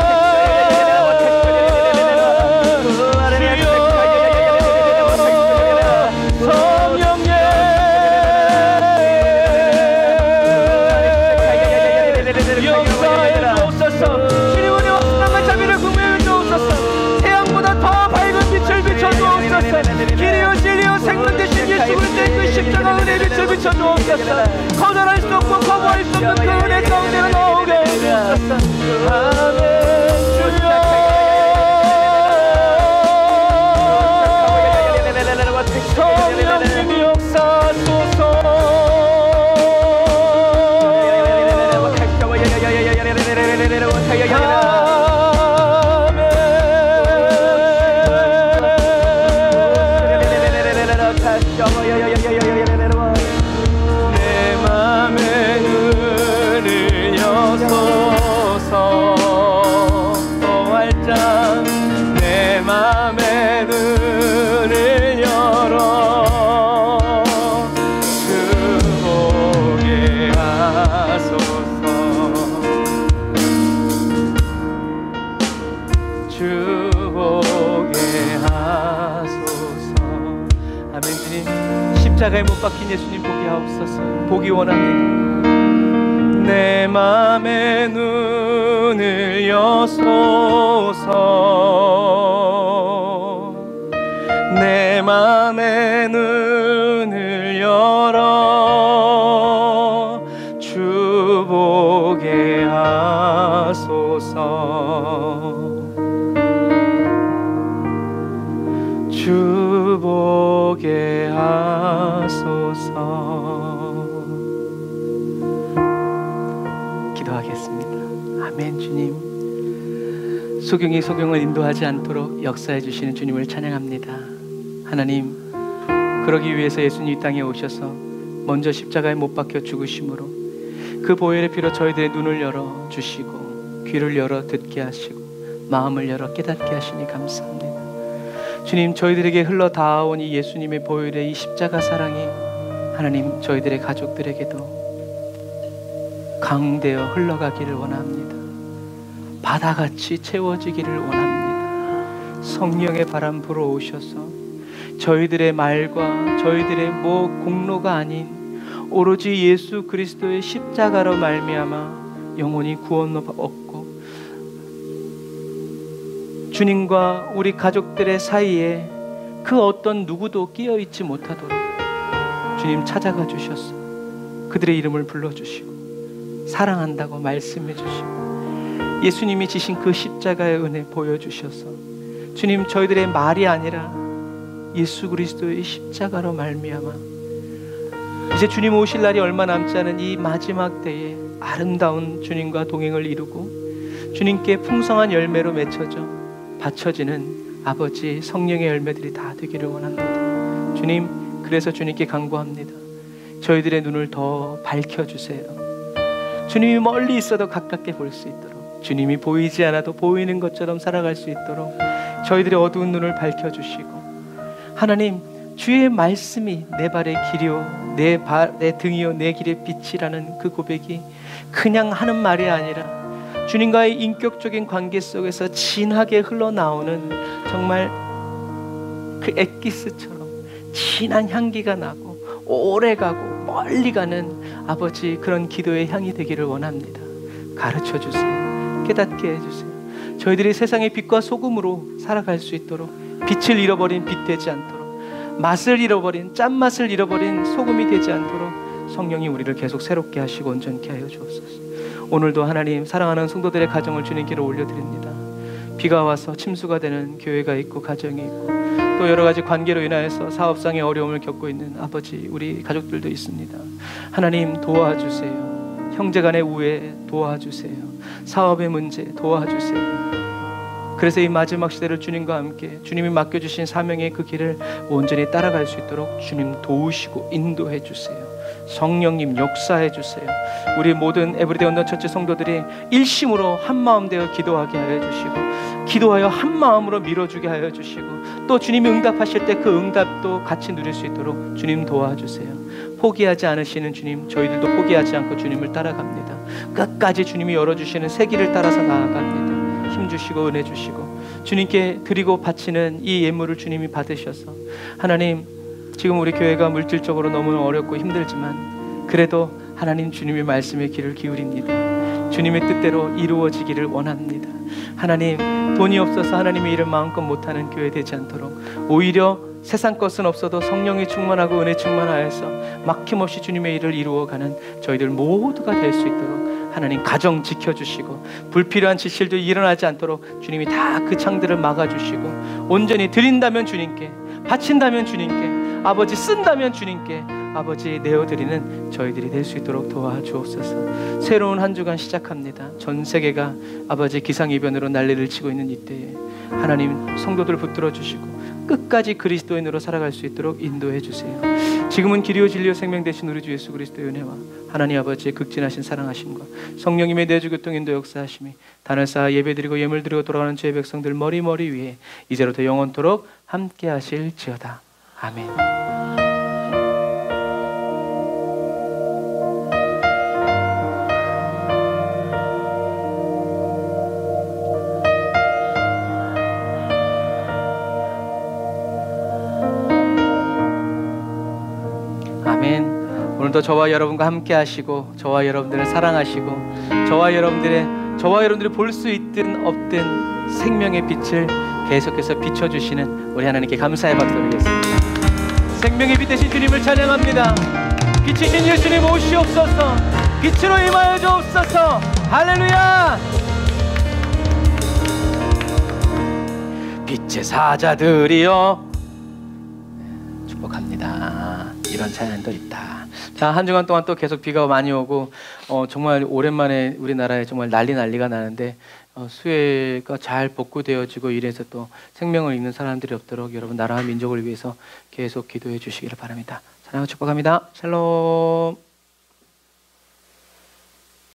십자가 은혜의 빛을 비춰주옵소서. 거절할 수 없고 거부할 수 없는 그 은혜 가운데로 나오게 해주옵소서. 아멘. 주여 성령님 역사소서. 내 맘에 눈을 여소서. 더 활짝 내 맘에 눈을 열어 주 보게 하소서. 주 보게 하소서. 아멘. 주님 십자가에 못 박힌 예수님 보게 하옵소서. 보기 원합니다. 내 맘에 눈을 여소서. 내 맘에 눈을 열어 주 보게 하소서. 주 보게 하소서. 기도하겠습니다. 아멘. 주님, 소경이 소경을 인도하지 않도록 역사해 주시는 주님을 찬양합니다. 하나님, 그러기 위해서 예수님 이 땅에 오셔서 먼저 십자가에 못 박혀 죽으심으로 그 보혈의 피로 저희들의 눈을 열어 주시고 귀를 열어 듣게 하시고 마음을 열어 깨닫게 하시니 감사합니다. 주님, 저희들에게 흘러 닿아온 이 예수님의 보혈의 이 십자가 사랑이 하나님 저희들의 가족들에게도 강되어 흘러가기를 원합니다. 바다같이 채워지기를 원합니다. 성령의 바람 불어오셔서 저희들의 말과 저희들의 공로가 아닌 오로지 예수 그리스도의 십자가로 말미암아 영원히 구원을 얻고 주님과 우리 가족들의 사이에 그 어떤 누구도 끼어있지 못하도록 주님 찾아가 주셔서 그들의 이름을 불러주시고 사랑한다고 말씀해 주시고 예수님이 지신 그 십자가의 은혜 보여주셔서 주님, 저희들의 말이 아니라 예수 그리스도의 십자가로 말미암아 이제 주님 오실 날이 얼마 남지 않은 이 마지막 때에 아름다운 주님과 동행을 이루고 주님께 풍성한 열매로 맺혀져 바쳐지는 아버지 성령의 열매들이 다 되기를 원합니다. 주님, 그래서 주님께 간구합니다. 저희들의 눈을 더 밝혀주세요. 주님이 멀리 있어도 가깝게 볼 수 있도록, 주님이 보이지 않아도 보이는 것처럼 살아갈 수 있도록 저희들의 어두운 눈을 밝혀주시고, 하나님, 주의 말씀이 내 발의 길이요 내 등이요 내 길의 빛이라는 그 고백이 그냥 하는 말이 아니라 주님과의 인격적인 관계 속에서 진하게 흘러나오는 정말 그 엑기스처럼 진한 향기가 나고 오래가고 멀리 가는 아버지 그런 기도의 향이 되기를 원합니다. 가르쳐주세요. 깨닫게 해주세요. 저희들이 세상의 빛과 소금으로 살아갈 수 있도록, 빛을 잃어버린 빛 되지 않도록, 맛을 잃어버린, 짠맛을 잃어버린 소금이 되지 않도록 성령이 우리를 계속 새롭게 하시고 온전케 하여 주옵소서. 오늘도 하나님, 사랑하는 성도들의 가정을 주님께로 올려드립니다. 비가 와서 침수가 되는 교회가 있고 가정이 있고 또 여러 가지 관계로 인하여서 사업상의 어려움을 겪고 있는 아버지 우리 가족들도 있습니다. 하나님 도와주세요. 형제간의 우애 도와주세요. 사업의 문제 도와주세요. 그래서 이 마지막 시대를 주님과 함께 주님이 맡겨주신 사명의 그 길을 온전히 따라갈 수 있도록 주님 도우시고 인도해 주세요. 성령님 역사해 주세요. 우리 모든 에브리데이 언더처치 성도들이 일심으로 한마음 되어 기도하게 하여 주시고, 기도하여 한마음으로 밀어주게 하여 주시고, 또 주님이 응답하실 때 그 응답도 같이 누릴 수 있도록 주님 도와주세요. 포기하지 않으시는 주님, 저희들도 포기하지 않고 주님을 따라갑니다. 끝까지 주님이 열어주시는 새 길을 따라서 나아갑니다. 힘주시고 은혜 주시고 주님께 드리고 바치는 이 예물을 주님이 받으셔서, 하나님, 지금 우리 교회가 물질적으로 너무 어렵고 힘들지만 그래도 하나님 주님의 말씀에 귀를 기울입니다. 주님의 뜻대로 이루어지기를 원합니다. 하나님, 돈이 없어서 하나님의 일을 마음껏 못하는 교회 되지 않도록, 오히려 세상 것은 없어도 성령이 충만하고 은혜 충만하여서 막힘없이 주님의 일을 이루어가는 저희들 모두가 될 수 있도록 하나님 가정 지켜주시고, 불필요한 지실도 일어나지 않도록 주님이 다 그 창들을 막아주시고, 온전히 드린다면 주님께, 바친다면 주님께, 아버지 쓴다면 주님께 아버지 내어드리는 저희들이 될 수 있도록 도와주옵소서. 새로운 한 주간 시작합니다. 전 세계가 아버지 기상이변으로 난리를 치고 있는 이때에 하나님 성도들 붙들어 주시고 끝까지 그리스도인으로 살아갈 수 있도록 인도해 주세요. 지금은 길이요 진리요 생명 되신 우리 주 예수 그리스도의 은혜와 하나님 아버지의 극진하신 사랑하심과 성령님의 내주 교통 인도 역사하심이 단을 쌓아 예배드리고 예물 드리고 돌아가는 주의 백성들 머리 위에 이제로부터 영원토록 함께 하실지어다. 아멘. 오늘도 저와 여러분과 함께 하시고 저와 여러분들을 사랑하시고 저와 여러분들이 볼 수 있든 없든 생명의 빛을 계속해서 비춰주시는 우리 하나님께 감사의 박수 드리겠습니다. 생명의 빛 되신 주님을 찬양합니다. 빛이신 예수님 오시옵소서. 빛으로 임하여 주옵소서. 할렐루야. 빛의 사자들이여 축복합니다. 이런 찬양도 있다. 자, 한 주간 동안 또 계속 비가 많이 오고 정말 오랜만에 우리나라에 정말 난리가 나는데 수혜가 잘 복구되어지고 이래서 또 생명을 잃는 사람들이 없도록 여러분 나라와 민족을 위해서 계속 기도해 주시기를 바랍니다. 사랑하고 축복합니다. 샬롬.